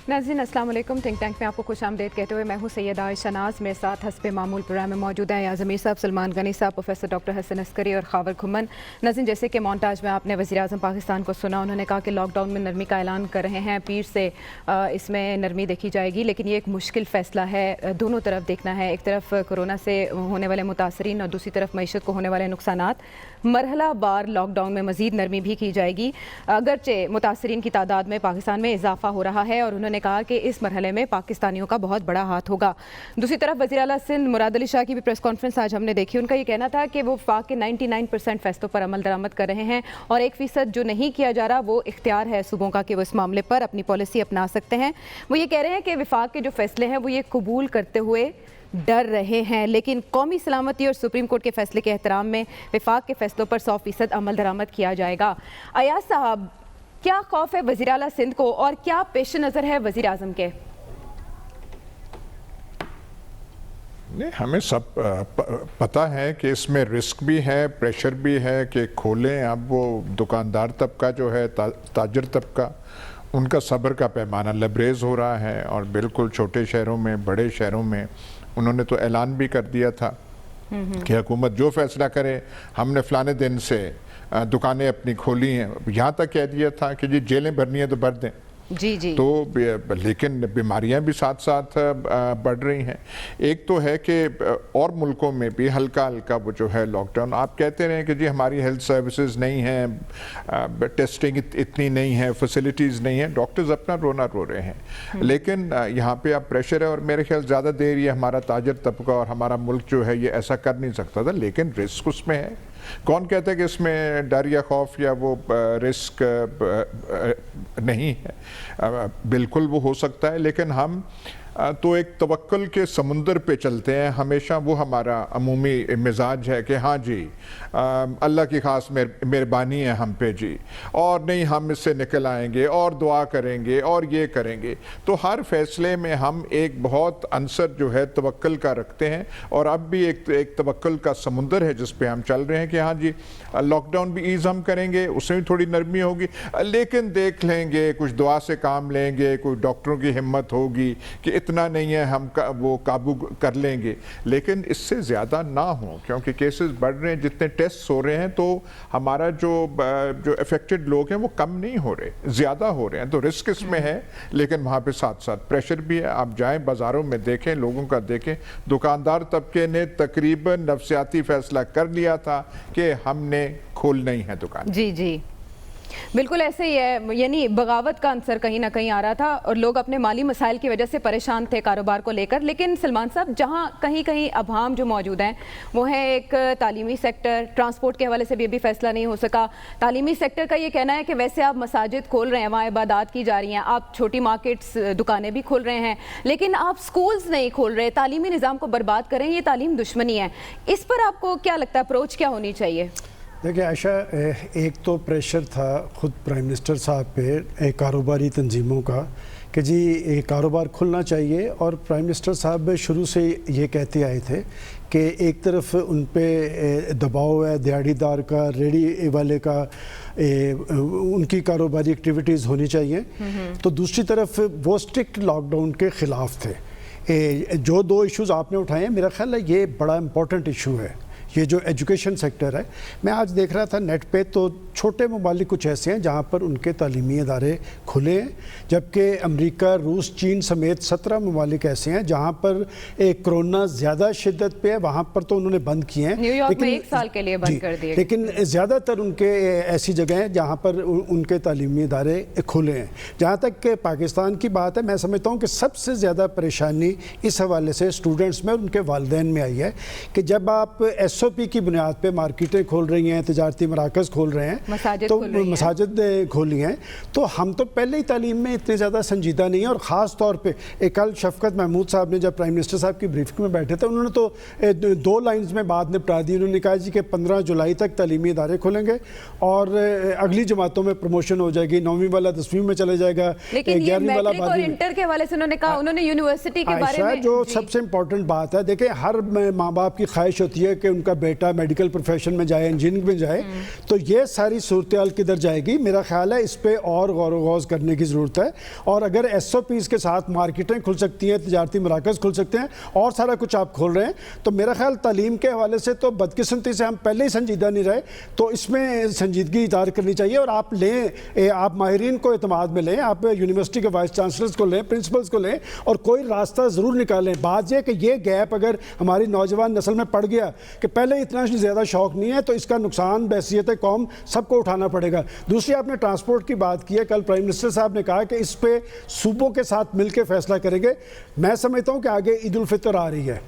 नाज़रीन अस्सलाम वालेकुम। थिंक टैंक में आपको खुश आमदेद कहते हुए मैं हूँ सैयदा आयशा नाज। मेरे साथ हस्ब मामूल प्रोग्राम में मौजूद हैं ज़मीर साहब, सलमान गनी साहब, प्रोफेसर डॉक्टर हसन अस्करी और खावर खुमन। नाज़रीन, जैसे कि मोन्टाज में आपने वज़ीर-ए-आज़म पाकिस्तान को सुना, उन्होंने कहा कि लॉकडाउन में नरमी का ऐलान कर रहे हैं, पीर से इसमें नरमी देखी जाएगी, लेकिन ये एक मुश्किल फ़ैसला है। दोनों तरफ देखना है, एक तरफ कोरोना से होने वाले मुतासरीन और दूसरी तरफ मईशत को होने वाले नुकसानात। मरहला बार लॉकडाउन में मज़ीद नरमी भी की जाएगी, अगरचे मुतासरीन की तादाद में पाकिस्तान में इजाफा हो रहा है और उन्होंने कहा कि इस मरहले में पाकिस्तानियों का बहुत बड़ा हाथ होगा। दूसरी तरफ वज़ीर आला सिंध मुराद अली शाह की भी प्रेस कॉन्फ्रेंस आज हमने देखी। उनका ये कहना था कि वो वफाक के 99% फैसलों पर अमल दरामद कर रहे हैं और 1% जो नहीं किया जा रहा वो इख्तियार है सूबों का कि वो इस मामले पर अपनी पॉलिसी अपना सकते हैं। वो ये कह रहे हैं कि वफाक के जो फैसले हैं वो ये कबूल करते हुए डर रहे हैं, लेकिन कौमी सलामती और सुप्रीम कोर्ट के फैसले के एहतराम में वफाक के फैसलों पर 100% अमल दरामद किया जाएगा। अयाज साहब, क्या खौफ है वज़ीर आला सिंध को और क्या पेश नज़र है वज़ीर आज़म के? नहीं, हमें सब पता है कि इसमें रिस्क भी है, प्रेशर भी है कि खोलें। अब वो दुकानदार तबका जो है, ताजर तबका, उनका सब्र का पैमाना लबरेज हो रहा है और बिल्कुल छोटे शहरों में, बड़े शहरों में उन्होंने तो ऐलान भी कर दिया था कि हुकूमत जो फैसला करे, हमने फ़लाने दिन से दुकानें अपनी खोली हैं। यहाँ तक कह दिया था कि जी जेलें भरनी है तो भर दें। जी जी। तो लेकिन बीमारियां भी साथ साथ बढ़ रही हैं। एक तो है कि और मुल्कों में भी हल्का हल्का वो जो है लॉकडाउन, आप कहते रहे कि जी हमारी हेल्थ सर्विसेज नहीं हैं, टेस्टिंग इतनी नहीं है, फैसिलिटीज़ नहीं है, डॉक्टर्स अपना रोना रो रहे हैं, लेकिन यहाँ पे अब प्रेशर है और मेरे ख्याल ज़्यादा देर ये हमारा ताजर तबका और हमारा मुल्क जो है ये ऐसा कर नहीं सकता था, लेकिन रिस्क उसमें है। कौन कहता है कि इसमें डर या खौफ या वो रिस्क नहीं है? बिल्कुल वो हो सकता है, लेकिन हम तो एक तवक्कुल के समुंदर पे चलते हैं हमेशा। वो हमारा अमूमी मिजाज है कि हाँ जी अल्लाह की ख़ास मेहरबानी है हम पे जी, और नहीं हम इससे निकल आएंगे और दुआ करेंगे और ये करेंगे। तो हर फैसले में हम एक बहुत अंसर जो है तवक्कुल का रखते हैं, और अब भी एक तवक्कुल का समुंदर है जिस पे हम चल रहे हैं कि हाँ जी लॉकडाउन भी ईज़ हम करेंगे, उसमें भी थोड़ी नरमी होगी, लेकिन देख लेंगे, कुछ दुआ से काम लेंगे, कुछ डॉक्टरों की हिम्मत होगी कि इतना नहीं है, हम वो काबू कर लेंगे, लेकिन इससे ज़्यादा ना हो, क्योंकि केसेस बढ़ रहे हैं, जितने टेस्ट हो रहे हैं तो हमारा जो अफेक्टेड लोग हैं वो कम नहीं हो रहे, ज़्यादा हो रहे हैं। तो रिस्क इसमें है, लेकिन वहाँ पे साथ साथ प्रेशर भी है। आप जाएं बाज़ारों में देखें, लोगों का देखें, दुकानदार तबके ने तकरीबन नफसियाती फ़ैसला कर लिया था कि हमने खोलना ही है दुकान। जी जी, बिल्कुल ऐसे ही है, यानी बगावत का अंसर कहीं ना कहीं आ रहा था और लोग अपने माली मसाइल की वजह से परेशान थे कारोबार को लेकर। लेकिन सलमान साहब, जहां कहीं कहीं अभाम जो मौजूद हैं वो है एक तालीमी सेक्टर, ट्रांसपोर्ट के हवाले से भी अभी फैसला नहीं हो सका। तालीमी सेक्टर का ये कहना है कि वैसे आप मसाजिद खोल रहे हैं, वहाँ इबादत की जा रही हैं, आप छोटी मार्केट्स दुकानें भी खोल रहे हैं, लेकिन आप स्कूल्स नहीं खोल रहे, तालीमी निज़ाम को बर्बाद कर रहे हैं, ये तालीम दुश्मनी है। इस पर आपको क्या लगता है, अप्रोच क्या होनी चाहिए? देखिए आयशा, एक तो प्रेशर था ख़ुद प्राइम मिनिस्टर साहब पे कारोबारी तंजीमों का कि जी कारोबार खुलना चाहिए, और प्राइम मिनिस्टर साहब शुरू से ये कहते आए थे कि एक तरफ उन पे दबाव है दिहाड़ीदार का, रेडी वाले का, उनकी कारोबारी एक्टिविटीज़ होनी चाहिए, तो दूसरी तरफ वो स्ट्रिक्ट लॉकडाउन के ख़िलाफ़ थे। जो दो इश्यूज़ आपने उठाए हैं, मेरा ख्याल है ये बड़ा इम्पोर्टेंट इशू है, ये जो एजुकेशन सेक्टर है। मैं आज देख रहा था नेट पे, तो छोटे ममालिक कुछ ऐसे हैं जहाँ पर उनके तालीमी इदारे खुले हैं, जबकि अमेरिका, रूस, चीन समेत 17 ममालिक ऐसे हैं जहाँ पर कोरोना ज़्यादा शिद्दत पे है, वहाँ पर तो उन्होंने बंद किए हैं, न्यूयॉर्क में 1 साल के लिए बंद कर दिए, लेकिन ज़्यादातर उनके ऐसी जगह हैं जहाँ पर उनके तालीमी इदारे खुले हैं। जहाँ तक कि पाकिस्तान की बात है, मैं समझता हूँ कि सबसे ज़्यादा परेशानी इस हवाले से स्टूडेंट्स में और उनके वालिदैन में आई है कि जब आप SOP की बुनियाद पे मार्केटें खोल रही हैं, तिजारती मराकज़ खोल रहे हैं, तो मसाजिद खोली हैं, तो हम तो पहले ही तालीम में इतने ज़्यादा संजीदा नहीं है। और ख़ास तौर पे कल शफकत महमूद साहब ने जब प्राइम मिनिस्टर साहब की ब्रीफिंग में बैठे थे, उन्होंने तो 2 लाइन्स में बात निपटा दी। उन्होंने कहा जी कि 15 जुलाई तक तालीमी इदारे खुलेंगे और अगली जमातों में प्रमोशन हो जाएगी, 9वीं वाला 10वीं में चले जाएगा, 11वीं वाला और इंटर के हवाले से उन्होंने कहा, उन्होंने यूनिवर्सिटी के बारे में जो सबसे इम्पोर्टेंट बात है, देखें हर माँ बाप की ख्वाहिश होती है कि उनका بیٹا میڈیکل پروفیشن میں جائے, انجینئرنگ میں جائے, تو یہ ساری صورتحال کدھر جائے گی. میرا خیال ہے اس پہ اور غور و غوض کرنے کی ضرورت ہے. اور اگر SOPs کے ساتھ مارکیٹیں کھل سکتی ہیں, تجارتی مراکز کھل سکتے ہیں, اور سارا کچھ آپ کھول رہے ہیں, تو میرا خیال تعلیم کے حوالے سے تو بدقسمتی سے ہم پہلے ہی سنجیدہ نہیں رہے, تو اس میں سنجیدگی اظہار کرنی چاہیے. اور آپ لیں, آپ ماہرین کو اعتماد میں لیں, آپ یونیورسٹی کے وائس چانسلرز کو لیں, پرنسپلز کو لیں, اور کوئی راستہ ضرور نکالیں. بات یہ کہ یہ گیپ اگر ہماری نوجوان نسل میں پڑ گیا کہ پہلے اتنا زیادہ شوق نہیں ہے, تو اس کا نقصان بحیثیت قوم سب کو اٹھانا پڑے گا. دوسری آپ نے ٹرانسپورٹ کی بات کی ہے, کل پرائم منسٹر صاحب نے کہا کہ اس پہ صوبوں کے ساتھ مل کے فیصلہ کریں گے. میں سمجھتا ہوں کہ آگے عید الفطر آ رہی ہے,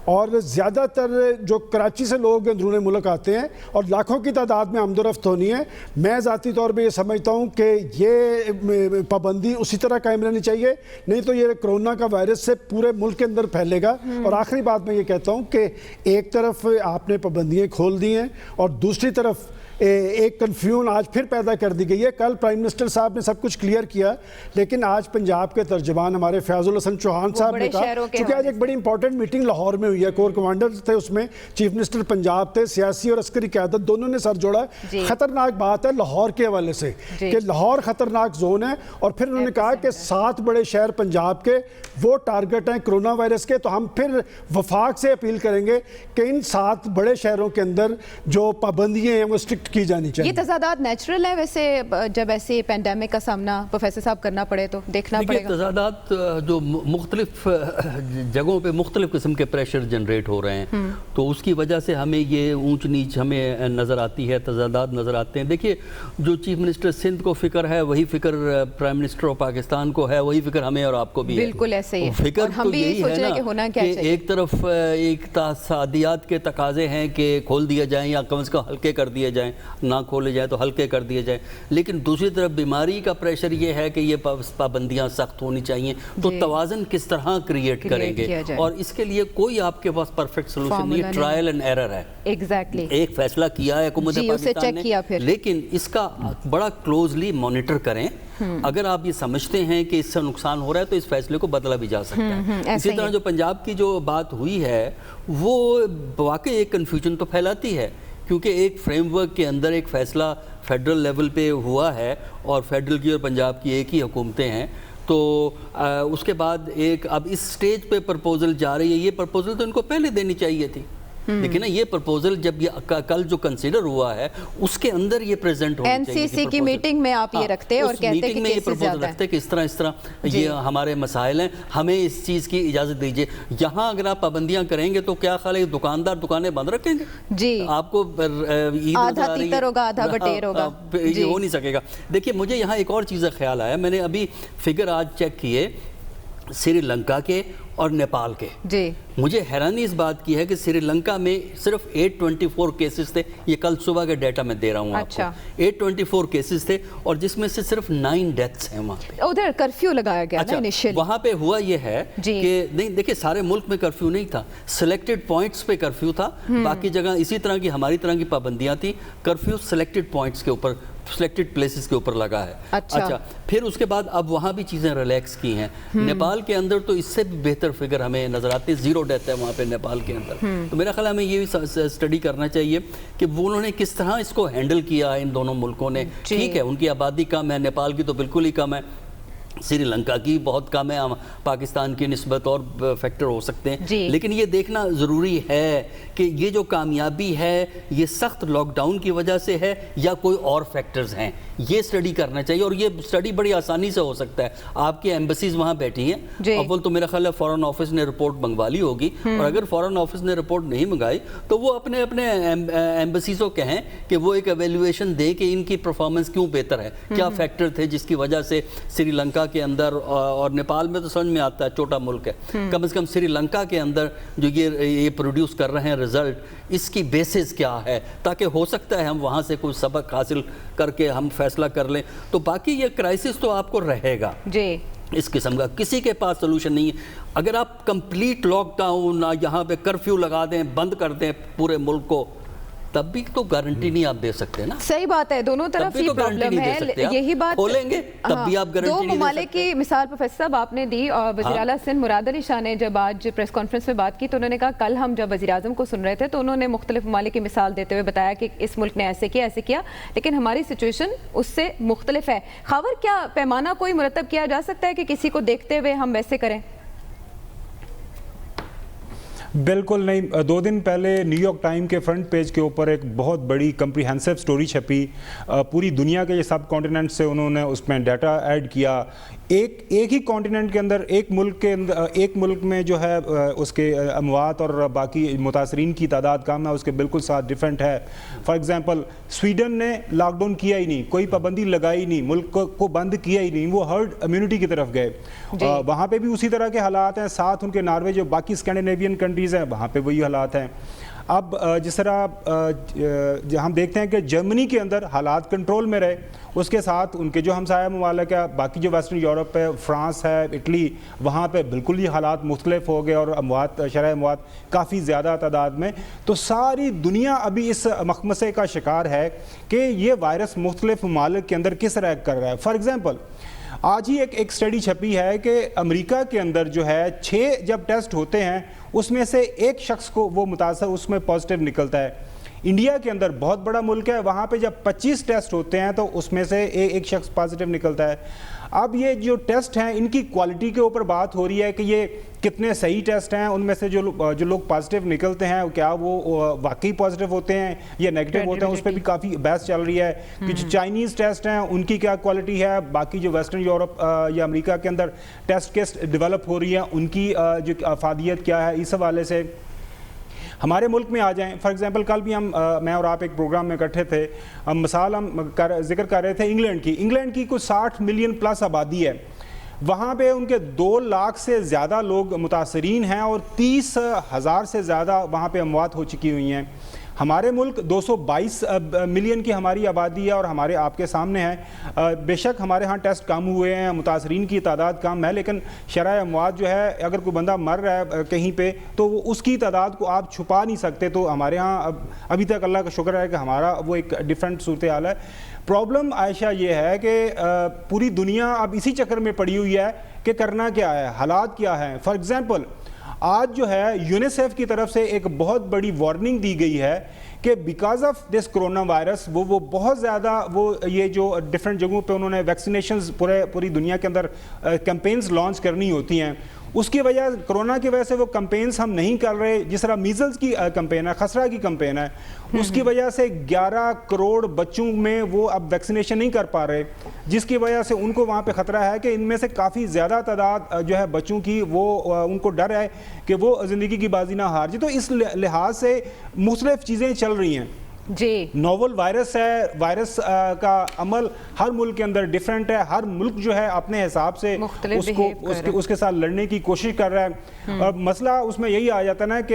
اور زیادہ تر جو کراچی سے لوگ اندرون ملک آتے ہیں اور لاکھوں کی تعداد میں آمد و رفت ہونی ہے, میں ذاتی طور پہ یہ سمجھتا ہوں کہ یہ پابندی اسی طرح قائم رہنی چاہیے, نہیں تو یہ کرونا کا وائرس سے پورے ملک کے اندر پھیلے گا. اور آخری بات میں یہ کہتا ہوں کہ ایک طرف آپ نے پابندیاں کھول دی ہیں, اور دوسری طرف ایک کنفیوژن آج پھر پیدا کر دی گئی ہے. کل پرائم منسٹر صاحب نے سب کچھ کلیئر کیا, لیکن آج پنجاب کے ترجمان ہمارے فیاض الحسن چوہان صاحب نے کہا, چونکہ آج ایک بڑی امپورٹنٹ میٹنگ لاہور میں ہوئی ہے, کور کمانڈر تھے اس میں, چیف منسٹر پنجاب تھے, سیاسی اور عسکری قیادت دونوں نے سر جوڑا. خطرناک بات ہے لاہور کے حوالے سے کہ لاہور خطرناک زون ہے, اور پھر انہوں نے کہا کہ 7 بڑے شہر پنجاب کے وہ ٹارگٹ ہیں کرونا وائرس کے. تو ہم پھر وفاق سے اپیل کریں گے کہ ان 7 بڑے شہروں کے اندر جو پابندیاں ہیں وہ اسٹرکٹ کی جانی چاہیے. یہ تضادات نیچرل ہے ویسے, جب ایسے پینڈیمک کا سامنا پروفیسر صاحب کرنا پڑے تو دیکھنا پڑے گا. تضادات جو مختلف جگہوں پہ مختلف قسم کے پریشر جنریٹ ہو رہے ہیں, تو اس کی وجہ سے ہمیں یہ اونچ نیچ ہمیں نظر آتی ہے, تضادات نظر آتے ہیں. دیکھیے, جو چیف منسٹر سندھ کو فکر ہے وہی فکر پرائم منسٹر آف پاکستان کو ہے, وہی فکر ہمیں اور آپ کو بھی ہے. بالکل ایسے ہی, فکر اور ہم بھی یہی سوچ رہے ہیں کہ ہونا کیا چاہیے. ایک طرف ایک تصادیات کے تقاضے ہیں کہ کھول دیا جائیں یا کم از کم ہلکے کر دیے جائیں, نہ کھولے جائیں تو ہلکے کر دیے جائیں, لیکن دوسری طرف بیماری کا پریشر یہ ہے کہ یہ پابندیاں سخت ہونی چاہیے. تو توازن کس طرح کریٹ کریں گے, اور اس کے لیے کوئی آپ کے پاس پرفیکٹ سولوشن نہیں ہے, ٹرائل اینڈ ایرر ہے. ایگزیکٹلی, ایک فیصلہ کیا ہے حکومت پاکستان نے, لیکن اس کا بڑا کلوزلی مانیٹر کریں. اگر آپ یہ سمجھتے ہیں کہ اس سے نقصان ہو رہا ہے تو اس فیصلے کو بدلا بھی جا سکتا ہے. اسی طرح جو پنجاب کی جو بات ہوئی ہے وہ واقعی ایک کنفیوژن تو پھیلاتی ہے, کیونکہ ایک فریم ورک کے اندر ایک فیصلہ فیڈرل لیول پہ ہوا ہے, اور فیڈرل کی اور پنجاب کی ایک ہی حکومتیں ہیں. تو اس کے بعد ایک اب اس سٹیج پہ پرپوزل جا رہی ہے, یہ پرپوزل تو ان کو پہلے دینی چاہیے تھی, لیکن یہ پرپوزل جب یہ کل جو کنسیڈر ہوا ہے اس کے اندر یہ پریزنٹ ہونی چاہیے. NCC کی میٹنگ میں آپ یہ رکھتے اور کہتے کہ کیسز زیادہ ہیں, کہ اس طرح یہ ہمارے مسائل ہیں, ہمیں اس چیز کی اجازت دیجیے. یہاں اگر آپ پابندیاں کریں گے تو کیا خیال ہے دکاندار دکانیں بند رکھیں گے؟ جی, آپ کو آدھا تیتر ہوگا آدھا بٹیر ہوگا, یہ ہو نہیں سکے گا. دیکھیے, مجھے یہاں ایک اور چیز کا خیال آیا, میں نے ابھی فگر آج چیک کیے سری لنکا کے اور نیپال کے. جی, مجھے حیرانی اس بات کی ہے کہ سری لنکا میں صرف 824 کیسز تھے, یہ کل صبح کے ڈیٹا میں دے رہا ہوں آپ کو, 824 کیسز تھے, اور جس میں سے صرف 9 ڈیتھس ہیں وہاں پہ. ادھر کرفیو لگایا گیا نا انیشیل, وہاں پہ ہوا یہ ہے کہ نہیں, دیکھیں سارے ملک میں کرفیو نہیں تھا, سلیکٹڈ پوائنٹس پہ کرفیو تھا, باقی جگہ اسی طرح کی ہماری طرح کی پابندیاں تھیں. کرفیو سلیکٹڈ پوائنٹس کے اوپر, سلیکٹڈ پلیسز کے اوپر لگا ہے. اچھا, پھر اس کے بعد اب وہاں بھی چیزیں ریلیکس کی ہیں. نیپال کے اندر تو اس سے بھی بہتر فگر ہمیں نظر آتی ہے, 0 ڈیتھ ہے وہاں پہ نیپال کے اندر. تو میرا خیال ہے ہمیں یہ بھی اسٹڈی کرنا چاہیے کہ وہ انہوں نے کس طرح اس کو ہینڈل کیا ہے ان دونوں ملکوں نے. ٹھیک ہے, ان کی آبادی کم ہے, نیپال کی تو بالکل ہی کم ہے, سری لنکا کی بہت کم ہے, پاکستان کی نسبت اور فیکٹر ہو سکتے ہیں, لیکن یہ دیکھنا ضروری ہے کہ یہ جو کامیابی ہے یہ سخت لاک ڈاؤن کی وجہ سے ہے یا کوئی اور فیکٹرز ہیں, یہ سٹڈی کرنا چاہیے. اور یہ سٹڈی بڑی آسانی سے ہو سکتا ہے. آپ کی ایمبیسیز وہاں بیٹھی ہیں, اول تو میرا خیال ہے فارن آفس نے رپورٹ منگوا لی ہوگی, اور اگر فارن آفس نے رپورٹ نہیں منگائی تو وہ اپنے ایمبیسیز کو کہیں کہ وہ ایک ایویلیویشن دیں کہ ان کی پرفارمنس کیوں بہتر ہے, کیا فیکٹر تھے جس کی وجہ سے سری لنکا کے اندر, اور نیپال میں تو سمجھ میں آتا ہے چھوٹا ملک ہے, کم از کم سری لنکا کے اندر جو یہ پروڈیوس کر رہے ہیں رزلٹ, اس کی بیسس کیا ہے, تاکہ ہو سکتا ہے ہم وہاں سے کوئی سبق حاصل کر کے ہم فیصلہ کر لیں. تو باقی یہ کرائسس تو آپ کو رہے گا اس قسم کا, کسی کے پاس سولوشن نہیں ہے. اگر آپ کمپلیٹ لاک ڈاؤن یہاں پہ کرفیو لگا دیں, بند کر دیں پورے ملک کو, तब भी तो गारंटी नहीं आप दे सकते ना। सही बात है, दोनों तरफ ही प्रॉब्लम है, यही बात खोलेंगे तब भी आप गारंटी दो नहीं दे ममालिक सकते। की मिसाल प्रोफेसर साहब आपने दी, और वज़ीर आला सिंध मुराद अली शाह ने जब आज प्रेस कॉन्फ्रेंस में बात की तो उन्होंने कहा, कल हम जब वज़ीर आज़म को सुन रहे थे तो उन्होंने मुख्तलिफ ममालिक की मिसाल देते हुए बताया कि इस मुल्क ने ऐसे किया, लेकिन हमारी सिचुएशन उससे मुख्तलिफ है। खावर, क्या पैमाना कोई मुरतब किया जा सकता है कि किसी को देखते हुए हम वैसे करें? बिल्कुल नहीं। 2 दिन पहले न्यूयॉर्क टाइम के फ्रंट पेज के ऊपर एक बहुत बड़ी कम्प्रीहेंसिव स्टोरी छपी, पूरी दुनिया के ये सब कॉन्टिनेंट से उन्होंने उसमें डाटा ऐड किया। एक ही कॉन्टिनेंट के अंदर एक मुल्क में जो है उसके अमवात और बाकी मुतासरीन की तादाद कम है, उसके बिल्कुल साथ डिफरेंट है। फॉर एग्जांपल स्वीडन ने लॉकडाउन किया ही नहीं, कोई पाबंदी लगाई नहीं, मुल्क को बंद किया ही नहीं, वो हर्ड इम्यूनिटी की तरफ गए। वहाँ पे भी उसी तरह के हालात हैं। साथ उनके नॉर्वे जो बाकी स्कैंडिनेवियन कंट्रीज़ हैं वहाँ पे वही हालात हैं। अब जिस तरह हम देखते हैं कि जर्मनी के अंदर हालात कंट्रोल में रहे, उसके साथ उनके जो हमसाया ममालिक है, बाकी जो वेस्टर्न यूरोप है, फ्रांस है, इटली, वहाँ पे बिल्कुल ही हालात मुख्तलिफ हो गए और शरह अमवात काफ़ी ज़्यादा तादाद में। तो सारी दुनिया अभी इस मखमसे का शिकार है कि ये वायरस मुख्तलिफ ममालिक के अंदर किस तरह कर रहा है। फॉर एग्ज़ाम्पल आज ही एक स्टडी छपी है कि अमेरिका के अंदर जो है 6 जब टेस्ट होते हैं उसमें से एक शख्स को वो मुतासर उसमें पॉजिटिव निकलता है। इंडिया के अंदर बहुत बड़ा मुल्क है, वहाँ पे जब 25 टेस्ट होते हैं तो उसमें से एक शख्स पॉजिटिव निकलता है। अब ये जो टेस्ट हैं इनकी क्वालिटी के ऊपर बात हो रही है कि ये कितने सही टेस्ट हैं, उनमें से जो लोग पॉजिटिव निकलते हैं क्या वो वाकई पॉजिटिव होते हैं या नेगेटिव होते हैं, उस पर भी काफ़ी बहस चल रही है कि जो चाइनीज़ टेस्ट हैं उनकी क्या क्वालिटी है, बाकी जो वेस्टर्न यूरोप या अमेरिका के अंदर टेस्ट किट्स डेवलप हो रही हैं उनकी जो अफादियत क्या है। इस हवाले से हमारे मुल्क में आ जाएं, फॉर एग्जांपल कल भी मैं और आप एक प्रोग्राम में इकट्ठे थे, हम जिक्र कर रहे थे इंग्लैंड की कुछ 60 मिलियन प्लस आबादी है, वहाँ पे उनके 2 लाख से ज़्यादा लोग मुतासरीन हैं और 30,000 से ज़्यादा वहाँ पे अमवात हो चुकी हुई हैं। हमारे मुल्क 222 मिलियन की हमारी आबादी है और हमारे आपके सामने है। बेशक हमारे यहाँ टेस्ट कम हुए हैं, मुतासरीन की तादाद कम है, लेकिन शरह अमवात जो है, अगर कोई बंदा मर रहा है कहीं पे तो उसकी तादाद को आप छुपा नहीं सकते। तो हमारे यहाँ अभी तक अल्लाह का शुक्र है कि हमारा वो एक डिफरेंट सूरत हाल है। प्रॉब्लम आयशा ये है कि पूरी दुनिया अब इसी चक्कर में पड़ी हुई है कि करना क्या है, हालात क्या हैं। फॉर एग्ज़ाम्पल आज जो है यूनिसेफ की तरफ से एक बहुत बड़ी वार्निंग दी गई है कि because of this corona virus वो बहुत ज़्यादा ये जो डिफरेंट जगहों पे उन्होंने वैक्सीनेशंस पूरी दुनिया के अंदर कैंपेन्स लॉन्च करनी होती हैं, उसकी वजह कोरोना की वजह से वो कैंपेन्स हम नहीं कर रहे। जिस तरह मीज़ल्स की कैंपेन है, खसरा की कैंपेन है, उसकी वजह से 11 करोड़ बच्चों में वो अब वैक्सीनेशन नहीं कर पा रहे, जिसकी वजह से उनको वहाँ पे ख़तरा है कि इनमें से काफ़ी ज़्यादा तादाद जो है बच्चों की वो उनको डर है कि वो ज़िंदगी की बाजी ना हार जाए। तो इस लिहाज से मुख्तलिफ चीज़ें चल रही हैं जी। नोवल वायरस है, वायरस का अमल हर मुल्क के अंदर डिफरेंट है, हर मुल्क जो है अपने हिसाब से उसके साथ लड़ने की कोशिश कर रहा है। और मसला उसमें यही आ जाता है ना कि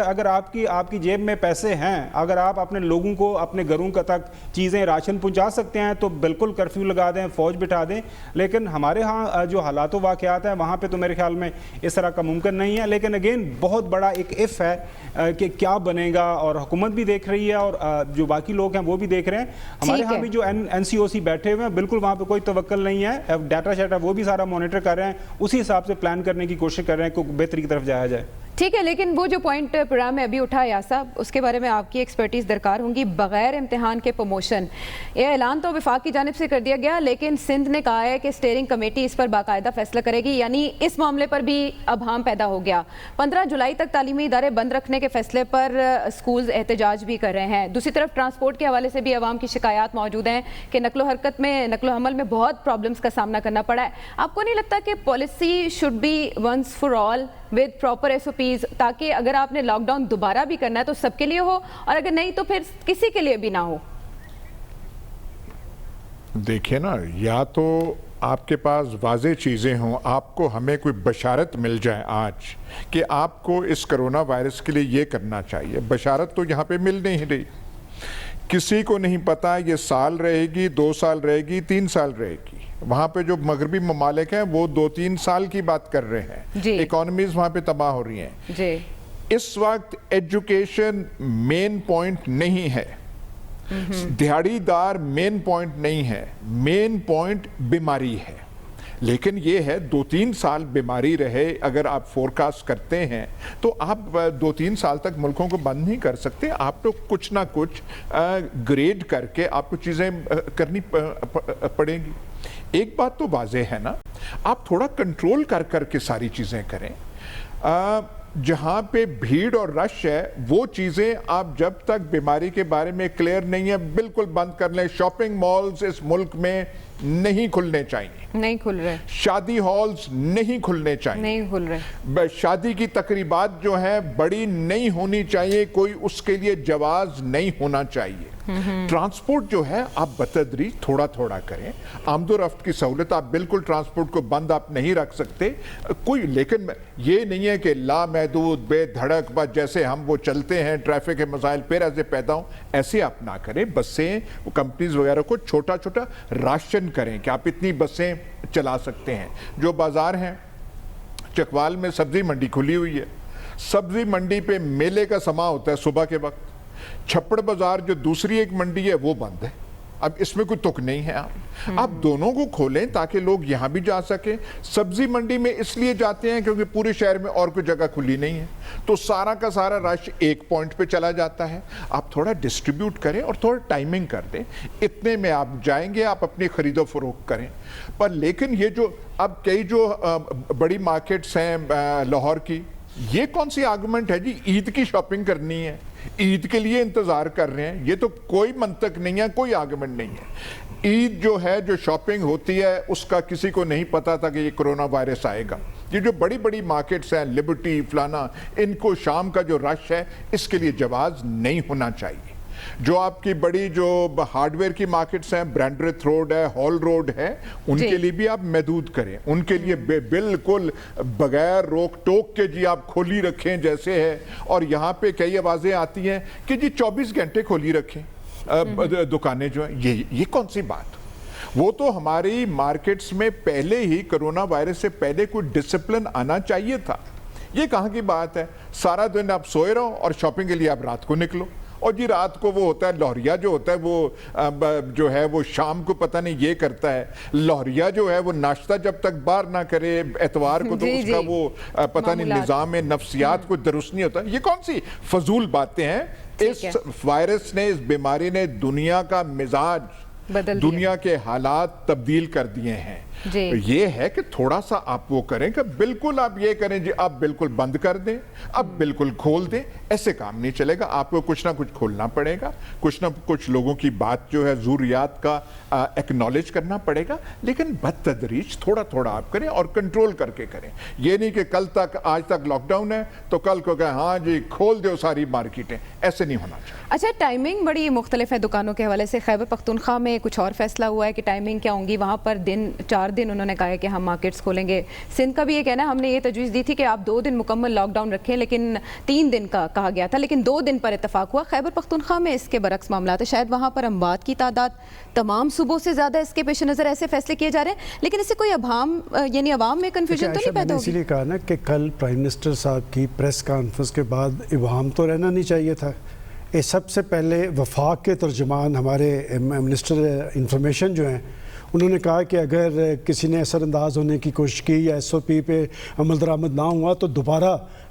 अगर आपकी जेब में पैसे हैं, अगर आप अपने लोगों को अपने घरों तक चीज़ें राशन पहुंचा सकते हैं तो बिल्कुल कर्फ्यू लगा दें, फ़ौज बिठा दें। लेकिन हमारे यहाँ जो हालात वाक़यात हैं वहाँ पर तो मेरे ख्याल में इस तरह का मुमकिन नहीं है। लेकिन अगेन बहुत बड़ा एक इफ़ है कि क्या बनेगा, और हुकूमत भी देख रही है और जो बाकी लोग हैं वो भी देख रहे हैं। हमारे यहाँ भी जो NCOC बैठे हुए हैं बिल्कुल वहाँ पे कोई तवक्कल नहीं है, डाटा शाटा वो भी सारा मॉनिटर कर रहे हैं, उसी हिसाब से प्लान करने की कोशिश कर रहे हैं कि बेहतरी की तरफ जाया जाए। ठीक है, लेकिन वो जो पॉइंट प्रोग्राम में अभी उठा या साहब, उसके बारे में आपकी एक्सपर्टीज़ दरकार होंगी। बगैर इम्तिहान के प्रमोशन, ये ऐलान तो वफाक की जानिब से कर दिया गया, लेकिन सिंध ने कहा है कि स्टीयरिंग कमेटी इस पर बाकायदा फैसला करेगी, यानी इस मामले पर भी अबहाम पैदा हो गया। 15 जुलाई तक तालीमी इदारे बंद रखने के फैसले पर स्कूल्स एहतजाज भी कर रहे हैं। दूसरी तरफ ट्रांसपोर्ट के हवाले से भी अवाम की शिकायत मौजूद हैं कि नकलो हमल में बहुत प्रॉब्लम्स का सामना करना पड़ा है। आपको नहीं लगता कि policy should be once for all with proper SOPs, ताकि अगर आपने लॉकडाउन दोबारा भी करना है तो सबके लिए हो, और अगर नहीं तो फिर किसी के लिए भी ना हो? देखिए ना, या तो आपके पास वाज़े चीज़ें हों, आपको हमें कोई बशारत मिल जाए आज कि आपको इस कोरोना वायरस के लिए ये करना चाहिए। बशारत तो यहाँ पे मिल नहीं रही, किसी को नहीं पता ये साल रहेगी, 2 साल रहेगी, 3 साल रहेगी। वहाँ पे जो मगरबी ममालिक हैं वो 2-3 साल की बात कर रहे हैं, इकोनॉमीज वहाँ पे तबाह हो रही हैं। इस वक्त एजुकेशन मेन पॉइंट नहीं है, दिहाड़ीदार मेन पॉइंट नहीं है, मेन पॉइंट बीमारी है। लेकिन ये है 2-3 साल बीमारी रहे, अगर आप फोरकास्ट करते हैं तो आप 2-3 साल तक मुल्कों को बंद नहीं कर सकते। आप तो कुछ ना कुछ ग्रेड करके आपको चीज़ें करनी पड़ेंगी। एक बात तो वाज़ेह है ना, आप थोड़ा कंट्रोल कर के सारी चीज़ें करें। जहाँ पे भीड़ और रश है वो चीज़ें आप जब तक बीमारी के बारे में क्लियर नहीं है बिल्कुल बंद कर लें। शॉपिंग मॉल्स इस मुल्क में नहीं खुलने चाहिए, नहीं खुल रहे। शादी हॉल्स नहीं खुलने चाहिए, नहीं खुल रहे। शादी की तकरीबात जो है बड़ी नहीं होनी चाहिए, कोई उसके लिए जवाज नहीं होना चाहिए। ट्रांसपोर्ट जो है आप बतदरीज थोड़ा थोड़ा करें। आमदोरफ्त की सहूलत, आप बिल्कुल ट्रांसपोर्ट को बंद आप नहीं रख सकते कोई, लेकिन ये नहीं है कि लामहदूद बेधड़क बस जैसे हम वो चलते हैं, ट्रैफिक के मसाइल फिर ऐसे पैदा हों, ऐसे आप ना करें। बसें, कंपनीज वगैरह को छोटा छोटा राशन करें कि आप इतनी बसें चला सकते हैं। जो बाजार हैं, चकवाल में सब्जी मंडी खुली हुई है, सब्जी मंडी पे मेले का समा होता है सुबह के वक्त। छप्पड़ बाजार जो दूसरी एक मंडी है वो बंद है। अब इसमें कोई तुक नहीं है। आप दोनों को खोलें ताकि लोग यहाँ भी जा सकें। सब्जी मंडी में इसलिए जाते हैं क्योंकि पूरे शहर में और कोई जगह खुली नहीं है, तो सारा का सारा रश एक पॉइंट पे चला जाता है। आप थोड़ा डिस्ट्रीब्यूट करें और थोड़ा टाइमिंग कर दें, इतने में आप जाएंगे, आप अपनी खरीदो फरोख्त करें। पर लेकिन ये जो अब कई जो बड़ी मार्केट्स हैं लाहौर की, ये कौन सी आर्गुमेंट है जी ईद की शॉपिंग करनी है, ईद के लिए इंतजार कर रहे हैं? ये तो कोई मंतक नहीं है, कोई आर्गुमेंट नहीं है। ईद जो है, जो शॉपिंग होती है, उसका किसी को नहीं पता था कि ये कोरोना वायरस आएगा। ये जो बड़ी बड़ी मार्केट्स हैं, लिबर्टी फलाना, इनको शाम का जो रश है इसके लिए जवाज नहीं होना चाहिए। जो आपकी बड़ी जो हार्डवेयर की मार्केट्स हैं, ब्रांड्रेथ रोड है, हॉल रोड है, उनके लिए भी आप महदूद करें। उनके लिए बिल्कुल बगैर रोक टोक के जी आप खोली रखें जैसे है। और यहाँ पे कई आवाज़ें आती हैं कि जी 24 घंटे खोली रखें दुकानें जो हैं। ये कौन सी बात? वो तो हमारी मार्केट्स में पहले ही कोरोना वायरस से पहले कोई डिसिप्लिन आना चाहिए था। ये कहाँ की बात है? सारा दिन आप सोए रहो और शॉपिंग के लिए आप रात को निकलो। और जी रात को वो होता है लोहरिया जो होता है, वो जो है वो शाम को पता नहीं ये करता है। लोहरिया जो है वो नाश्ता जब तक बाहर ना करे एतवार को, तो उसका वो पता नहीं निज़ाम नफ्सियात को दुरुस्त नहीं होता। ये कौन सी फजूल बातें हैं? इस वायरस ने, इस बीमारी ने दुनिया का मिजाज, दुनिया के हालात तब्दील कर दिए हैं। तो ये है कि थोड़ा सा आप वो करें कि बिल्कुल आप ये करें जी आप बिल्कुल बंद कर दें, अब बिल्कुल खोल दें, ऐसे काम नहीं चलेगा। आपको कुछ ना कुछ खोलना पड़ेगा, कुछ ना कुछ लोगों की बात जो है ज़रूरियात का एक्नॉलेज करना पड़ेगा, लेकिन बदतदरीज थोड़ा थोड़ा आप करें और कंट्रोल करके करें। ये नहीं कि कल तक, आज तक लॉकडाउन है तो कल को कहें हाँ जी खोल दो सारी मार्केटें, ऐसे नहीं होना चाहिए। अच्छा, टाइमिंग बड़ी मुख्तलिफ है दुकानों के हवाले से। खैबर पख्तूनख्वा में कुछ और फैसला हुआ है कि टाइमिंग क्या होंगी, वहाँ पर 4 दिन उन्होंने कहा है कि हम मार्केट्स खोलेंगे। सिंध का भी ये कहना है, हमने ये तजवीज़ दी थी कि आप 2 दिन मुकम्मल लॉकडाउन रखें, लेकिन 3 दिन का कहा गया था, लेकिन 2 दिन पर इत्तफाक हुआ। खैबर पख्तूनख्वा में इसके बरक्स मामला है, शायद वहाँ पर अमवात की तादाद तमाम सूबों से ज़्यादा, इसके पेश नज़र ऐसे फैसले किए जा रहे हैं। लेकिन इससे कोई यानी अवाम में कन्फ्यूजन तो नहीं पैदा होगी? इसीलिए कहा ना कि कल प्राइम मिनिस्टर साहब की प्रेस कॉन्फ्रेंस के बाद इबाहम तो रहना नहीं चाहिए था। ये सबसे पहले वफाक के तर्जुमान हमारे मिनिस्टर इंफॉर्मेशन जो हैं, उन्होंने कहा कि अगर किसी ने असरअंदाज होने की कोशिश की या SOP पे अमल दरामद ना हुआ तो दोबारा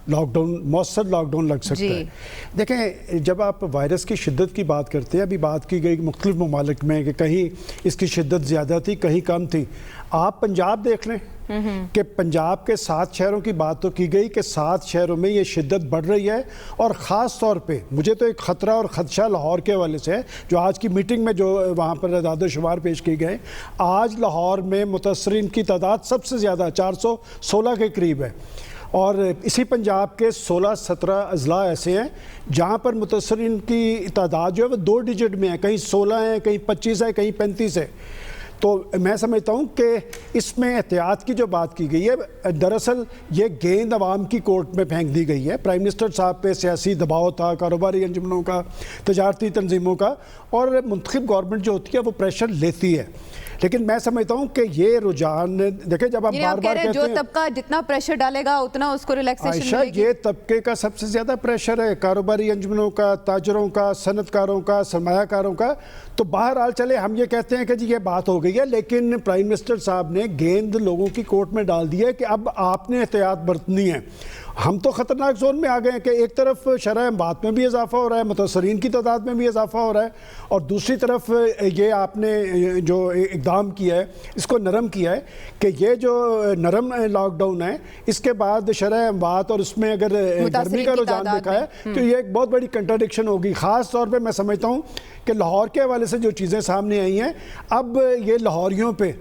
लॉकडाउन, मौसर लॉकडाउन लग सकता है। देखें, जब आप वायरस की शिद्दत की बात करते हैं, अभी बात की गई मुख्तलिफ ममालिक में कि कहीं इसकी शिद्दत ज़्यादा थी, कहीं कम थी। आप पंजाब देख लें कि पंजाब के 7 शहरों की बात तो की गई कि 7 शहरों में ये शिद्दत बढ़ रही है। और ख़ास तौर पे मुझे तो एक ख़तरा और ख़दशा लाहौर के हवाले से है, जो आज की मीटिंग में जो वहाँ पर अदाद शुमार पेश किए गए। आज लाहौर में मुतासरीन की तादाद सबसे ज़्यादा 416 के करीब है। और इसी पंजाब के 16-17 अजला ऐसे हैं जहाँ पर मुतासरीन की तादाद जो है वो 2 डिजिट में है, कहीं 16 है, कहीं 25 है, कहीं 35 है। تو میں سمجھتا ہوں کہ اس میں احتیاط کی جو بات کی گئی ہے، دراصل یہ گیند عوام کی کورٹ میں پھینک دی گئی ہے۔ پرائم منسٹر صاحب پہ سیاسی دباؤ تھا، کاروباری انجمنوں کا، تجارتی تنظیموں کا، اور منتخب گورنمنٹ جو ہوتی ہے وہ پریشر لیتی ہے۔ لیکن میں سمجھتا ہوں کہ یہ رجحان دیکھیں، جب آپ بار بار کہتے جو ہیں طبقہ جتنا پریشر ڈالے گا اتنا اس کو ریلیکسیشن عائشہ، ملے گی۔ یہ طبقے کا سب سے زیادہ پریشر ہے، کاروباری انجمنوں کا، تاجروں کا، صنعت کاروں کا، سرمایہ کاروں کا۔ تو بہرحال چلے ہم یہ کہتے ہیں کہ جی یہ بات ہو گئی ہے، لیکن پرائم منسٹر صاحب نے گیند لوگوں کی کورٹ میں ڈال دی ہے کہ اب آپ نے احتیاط برتنی ہے۔ ہم تو خطرناک زون میں آ گئے ہیں کہ ایک طرف شرح اموات میں بھی اضافہ ہو رہا ہے، متاثرین کی تعداد میں بھی اضافہ ہو رہا ہے، اور دوسری طرف یہ آپ نے جو اقدام کیا ہے اس کو نرم کیا ہے کہ یہ جو نرم لاک ڈاؤن ہے اس کے بعد شرح اموات اور اس میں اگر گرمی کا رجحان دیکھا ہے تو یہ ایک بہت بڑی کنٹراڈکشن ہوگی۔ خاص طور پہ میں سمجھتا ہوں کہ لاہور کے حوالے سے جو چیزیں سامنے آئی ہیں، اب یہ لاہوریوں پہ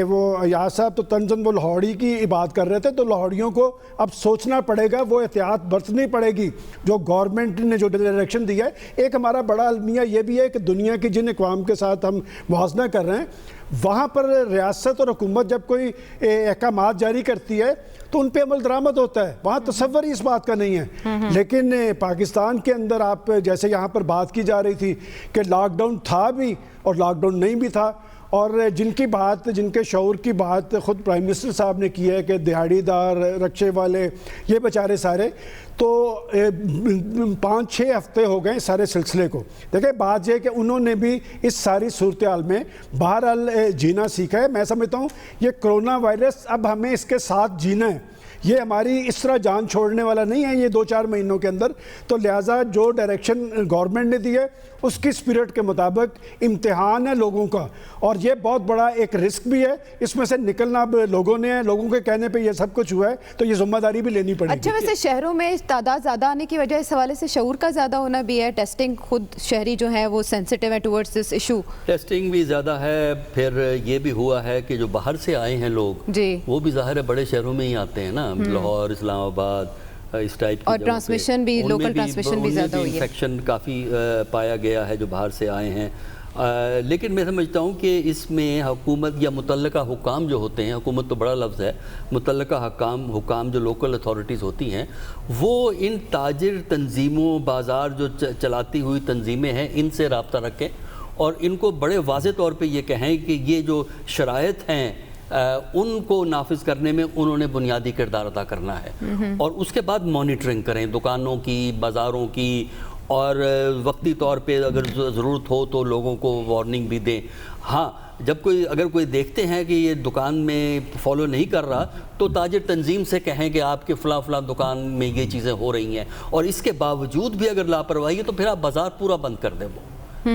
وہ ایاز صاحب تو طنزاً وہ لاہوری کی بات کر رہے تھے، تو لاہوریوں کو اب سوچنا پڑے گا، وہ احتیاط برتنی پڑے گی جو گورنمنٹ نے جو ڈائریکشن دیا ہے۔ ایک ہمارا بڑا المیہ یہ بھی ہے کہ دنیا کی جن اقوام کے ساتھ ہم موازنہ کر رہے ہیں، وہاں پر ریاست اور حکومت جب کوئی احکامات جاری کرتی ہے تو ان پہ عمل درآمد ہوتا ہے، وہاں تصور ہی اس بات کا نہیں ہے۔ لیکن پاکستان کے اندر آپ جیسے یہاں پر بات کی جا رہی تھی کہ لاک ڈاؤن تھا بھی اور لاک ڈاؤن نہیں بھی تھا، اور جن کی بات، جن کے شعور کی بات خود پرائم منسٹر صاحب نے کی ہے کہ دہاڑی دار، رکشے والے، یہ بیچارے سارے، تو 5-6 ہفتے ہو گئے سارے سلسلے کو۔ دیکھیں بات یہ ہے کہ انہوں نے بھی اس ساری صورتحال میں بہرحال جینا سیکھا ہے۔ میں سمجھتا ہوں یہ کرونا وائرس اب ہمیں اس کے ساتھ جینا ہے، یہ ہماری اس طرح جان چھوڑنے والا نہیں ہے یہ 2-4 مہینوں کے اندر۔ تو لہٰذا جو ڈائریکشن گورنمنٹ نے دی ہے اس کی اسپرٹ کے مطابق امتحان ہے لوگوں کا، اور یہ بہت بڑا ایک رسک بھی ہے، اس میں سے نکلنا اب لوگوں نے ہے، لوگوں کے کہنے پہ یہ سب کچھ ہوا ہے تو یہ ذمہ داری بھی لینی پڑے گی۔ اچھا، ویسے شہروں میں تعداد زیادہ آنے کی وجہ اس حوالے سے شعور کا زیادہ ہونا بھی ہے، ٹیسٹنگ خود شہری جو ہے وہ سینسٹیو ہے ٹورڈز دس ایشو، ٹیسٹنگ بھی زیادہ ہے، پھر یہ بھی ہوا ہے کہ جو باہر سے آئے ہیں لوگ جی وہ بھی ظاہر ہے بڑے شہروں میں ہی آتے ہیں نا، لاہور، اسلام آباد، اس ٹائپ کی اور جگہوں پہ۔ ٹرانسمیشن بھی، لوکل ٹرانسمیشن بھی زیادہ ہوئی ہے، انفیکشن کافی پایا گیا ہے جو باہر سے آئے ہیں۔ لیکن میں سمجھتا ہوں کہ اس میں حکومت یا متعلقہ حکام جو ہوتے ہیں، حکومت تو بڑا لفظ ہے، متعلقہ حکام جو لوکل اتھارٹیز ہوتی ہیں، وہ ان تاجر تنظیموں، بازار جو چلاتی ہوئی تنظیمیں ہیں، ان سے رابطہ رکھیں اور ان کو بڑے واضح طور پہ یہ کہیں کہ یہ جو شرائط ہیں ان کو نافذ کرنے میں انہوں نے بنیادی کردار ادا کرنا ہے، اور اس کے بعد مانیٹرنگ کریں دکانوں کی، بازاروں کی، اور وقتی طور پہ اگر ضرورت ہو تو لوگوں کو وارننگ بھی دیں۔ ہاں، اگر کوئی دیکھتے ہیں کہ یہ دکان میں فالو نہیں کر رہا تو تاجر تنظیم سے کہیں کہ آپ کے فلاں دکان میں یہ چیزیں ہو رہی ہیں، اور اس کے باوجود بھی اگر لاپرواہی ہے تو پھر آپ بازار پورا بند کر دیں، وہ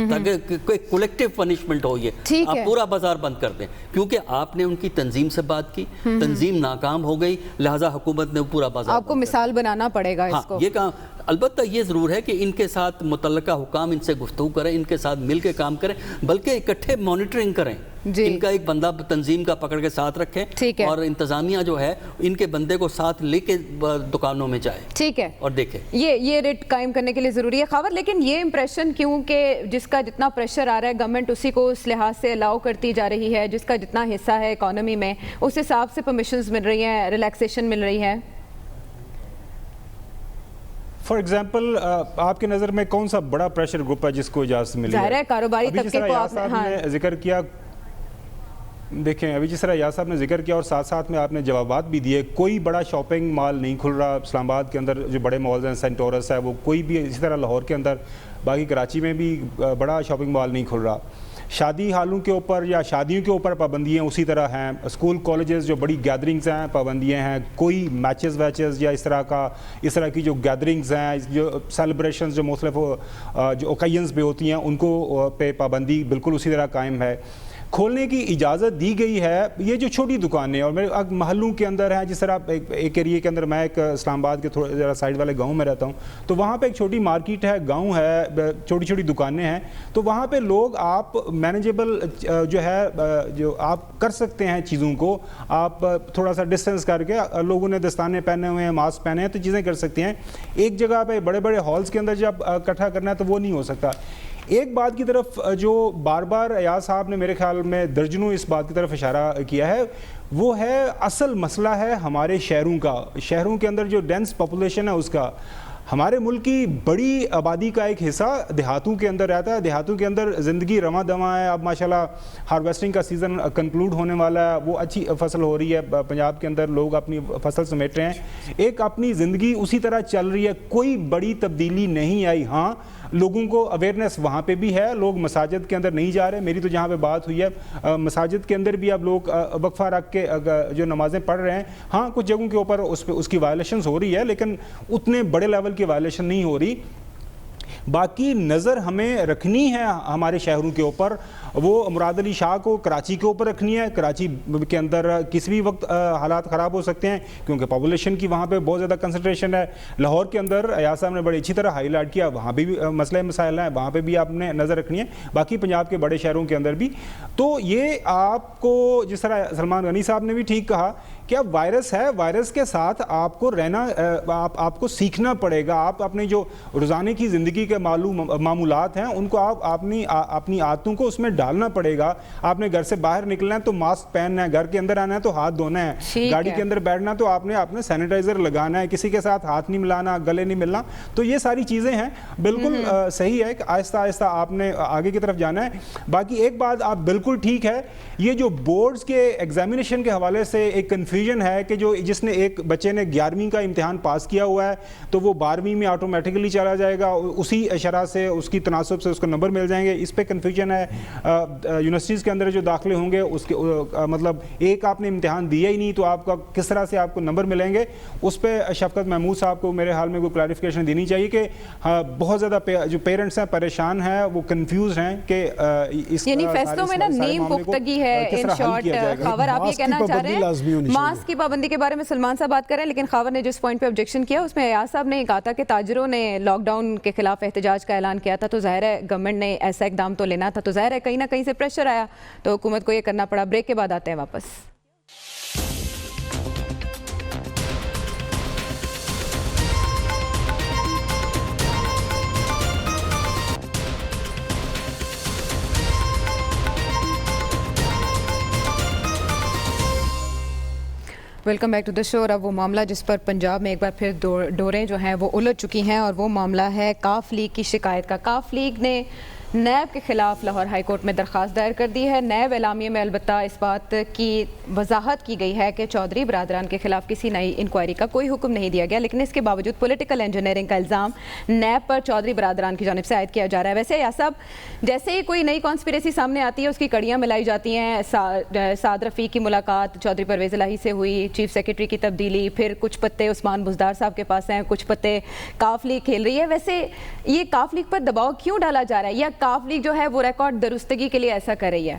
تاکہ کوئی کولیکٹیو پنشمنٹ ہو، یہ آپ پورا بازار بند کر دیں، کیونکہ آپ نے ان کی تنظیم سے بات کی، تنظیم ناکام ہو گئی، لہٰذا حکومت نے پورا بازار آپ کو مثال بنانا پڑے گا اس کو۔ یہ کام البتہ یہ ضرور ہے کہ ان کے ساتھ متعلقہ حکام ان سے گفتگو کریں، ان کے ساتھ مل کے کام کریں، بلکہ اکٹھے مانیٹرنگ کریں، ان کا ایک بندہ تنظیم کا پکڑ کے ساتھ رکھیں، اور انتظامیہ جو ہے ان کے بندے کو ساتھ لے کے دکانوں میں جائے، ٹھیک ہے، اور دیکھیں یہ ریٹ قائم کرنے کے لیے ضروری ہے خاور۔ لیکن یہ امپریشن کیوں کہ جس کا جتنا پریشر آ رہا ہے گورنمنٹ اسی کو اس لحاظ سے الاؤ کرتی جا رہی ہے، جس کا جتنا حصہ ہے اکانومی میں اس حساب سے پرمیشنز مل رہی ہیں، ریلیکسیشن مل رہی ہے۔ فار ایگزامپل آپ کی نظر میں کون سا بڑا پریشر گروپ ہے جس کو اجازت ملی ہے؟ ظاہر ہے کاروباری طبقے کو آپ نے ذکر کیا، دیکھیں ابھی جس طرح یاس صاحب نے ذکر کیا اور ساتھ ساتھ میں آپ نے جوابات بھی دیے، کوئی بڑا شاپنگ مال نہیں کھل رہا اسلام آباد کے اندر، جو بڑے مالز ہیں سینٹورس ہے وہ کوئی بھی، اسی طرح لاہور کے اندر، باقی کراچی میں بھی بڑا شاپنگ مال نہیں کھل رہا۔ شادی ہالوں کے اوپر یا شادیوں کے اوپر پابندیاں اسی طرح ہیں، اسکول کالجز جو بڑی گیدرنگز ہیں پابندیاں ہیں، کوئی میچز ویچز یا اس طرح کی جو گیدرنگز ہیں، جو سیلیبریشنز جو مختلف جو اوکیزنز پہ ہوتی ہیں ان کو پہ پابندی بالکل اسی طرح قائم ہے۔ کھولنے کی اجازت دی گئی ہے یہ جو چھوٹی دکانیں اور میرے محلوں کے اندر ہیں، جس طرح ایک ایریے کے اندر، میں ایک اسلام آباد کے تھوڑا ذرا سائڈ والے گاؤں میں رہتا ہوں، تو وہاں پہ ایک چھوٹی مارکیٹ ہے، گاؤں ہے، چھوٹی چھوٹی دکانیں ہیں، تو وہاں پہ لوگ آپ مینیجیبل جو ہے جو آپ کر سکتے ہیں چیزوں کو، آپ تھوڑا سا ڈسٹینس کر کے، لوگوں نے دستانے پہنے ہوئے ہیں، ماسک پہنے ہیں، تو چیزیں کر سکتے ہیں۔ ایک جگہ پہ بڑے بڑے ہالز کے اندر جب اکٹھا کرنا ہے تو وہ نہیں ہو سکتا۔ ایک بات کی طرف جو بار بار ایاز صاحب نے میرے خیال میں درجنوں اس بات کی طرف اشارہ کیا ہے، وہ ہے اصل مسئلہ ہے ہمارے شہروں کا، شہروں کے اندر جو ڈینس پاپولیشن ہے اس کا۔ ہمارے ملک کی بڑی آبادی کا ایک حصہ دیہاتوں کے اندر رہتا ہے، دیہاتوں کے اندر زندگی رواں دواں ہے۔ اب ماشاءاللہ ہارویسٹنگ کا سیزن کنکلوڈ ہونے والا ہے، وہ اچھی فصل ہو رہی ہے پنجاب کے اندر، لوگ اپنی فصل سمیٹ رہے ہیں، ایک اپنی زندگی اسی طرح چل رہی ہے، کوئی بڑی تبدیلی نہیں آئی۔ ہاں لوگوں کو اویئرنیس وہاں پہ بھی ہے، لوگ مساجد کے اندر نہیں جا رہے، میری تو جہاں پہ بات ہوئی ہے مساجد کے اندر بھی اب لوگ وقفہ رکھ کے جو نمازیں پڑھ رہے ہیں۔ ہاں کچھ جگہوں کے اوپر اس کی وائلیشنز ہو رہی ہے، لیکن اتنے بڑے لیول کی وائلیشن نہیں ہو رہی۔ باقی نظر ہمیں رکھنی ہے ہمارے شہروں کے اوپر، وہ مراد علی شاہ کو کراچی کے اوپر رکھنی ہے۔ کراچی کے اندر کسی بھی وقت حالات خراب ہو سکتے ہیں کیونکہ پاپولیشن کی وہاں پہ بہت زیادہ کنسنٹریشن ہے۔ لاہور کے اندر ایاز صاحب نے بڑی اچھی طرح ہائی لائٹ کیا، وہاں بھی مسئلہ مسائل ہیں، وہاں پہ بھی آپ نے نظر رکھنی ہے، باقی پنجاب کے بڑے شہروں کے اندر بھی۔ تو یہ آپ کو جس طرح سلمان غنی صاحب نے بھی ٹھیک کہا کہ اب وائرس ہے، وائرس کے ساتھ آپ کو رہنا، آپ کو سیکھنا پڑے گا۔ آپ اپنے جو روزانے کی زندگی کے معمولات ہیں ان کو آپ اپنی عادتوں کو اس میں ڈالنا پڑے گا۔ آپ نے گھر سے باہر نکلنا ہے تو ماسک پہننا ہے، گھر کے اندر آنا ہے تو ہاتھ دھونا ہے، گاڑی کے اندر بیٹھنا تو آپ نے سینیٹائزر لگانا ہے، کسی کے ساتھ ہاتھ نہیں ملانا، گلے نہیں ملنا۔ تو یہ ساری چیزیں ہیں، بالکل صحیح ہے کہ آہستہ آہستہ آپ نے آگے کی طرف جانا ہے۔ باقی ایک بات آپ بالکل ٹھیک ہے، یہ جو بورڈز کے ایگزامینیشن کے حوالے سے ایک کنفیوژن ہے کہ جس نے ایک بچے نے 11ویں کا امتحان پاس کیا ہوا ہے تو وہ 12ویں میں آٹومیٹکلی چلا جائے گا، اسی شرح سے اس کی تناسب سے اس کو نمبر مل جائیں گے، اس پہ کنفیوژن ہے۔ یونیورسٹیز کے اندر جو داخلے ہوں گے اس کے مطلب ایک آپ نے امتحان دیا ہی نہیں تو آپ کا کس طرح سے آپ کو نمبر ملیں گے، اس پہ شفقت محمود صاحب کو میرے حال میں کوئی کلیریفیکیشن دینی چاہیے کہ بہت زیادہ جو پیرنٹس ہیں پریشان ہیں، وہ کنفیوز ہیں کہ اس یعنی فیصلوں میں نا نیم پختگی ہے۔ ان شارٹ خاور آپ یہ کہنا چاہ رہے ہیں ماسک کی پابندی کے بارے میں سلمان صاحب بات کر رہے ہیں، لیکن خاور نے جس پوائنٹ پہ آبجیکشن کیا اس میں ایاز صاحب نے کہا تھا کہ تاجروں نے لاک ڈاؤن کے خلاف احتجاج کا اعلان کیا تھا، تو ظاہر ہے گورنمنٹ نے ایسا اقدام تو لینا تھا، تو ظاہر ہے کہیں نہ کہیں سے پریشر آیا تو حکومت کو یہ کرنا پڑا۔ بریک کے بعد آتے ہیں واپس۔ ویلکم بیک ٹو دا شو۔ اور اب وہ معاملہ جس پر پنجاب میں ایک بار پھر ڈوریں جو ہیں وہ الجھ چکی ہیں، اور وہ معاملہ ہے کاف لیگ کی شکایت کا۔ کاف لیگ نے نیب کے خلاف لاہور ہائی کورٹ میں درخواست دائر کر دی ہے۔ نیب اعلامیے میں البتہ اس بات کی وضاحت کی گئی ہے کہ چودھری برادران کے خلاف کسی نئی انکوائری کا کوئی حکم نہیں دیا گیا، لیکن اس کے باوجود پولیٹیکل انجینئرنگ کا الزام نیب پر چودھری برادران کی جانب سے عائد کیا جا رہا ہے۔ ویسے ایاز صاحب، جیسے ہی کوئی نئی کانسپریسی سامنے آتی ہے اس کی کڑیاں ملائی جاتی ہیں۔ سعد رفیق کی ملاقات چودھری پرویز الہی سے ہوئی، چیف سیکرٹری کی تبدیلی، پھر کچھ پتے عثمان بزدار صاحب کے پاس ہیں، کچھ پتے کاف لیگ کھیل رہی ہے۔ ویسے یہ کاف لیگ پر دباؤ کیوں ڈالا جا رہا ہے، یا کاف لیگ جو ہے وہ ریکارڈ درستگی کے لیے ایسا کر رہی ہے؟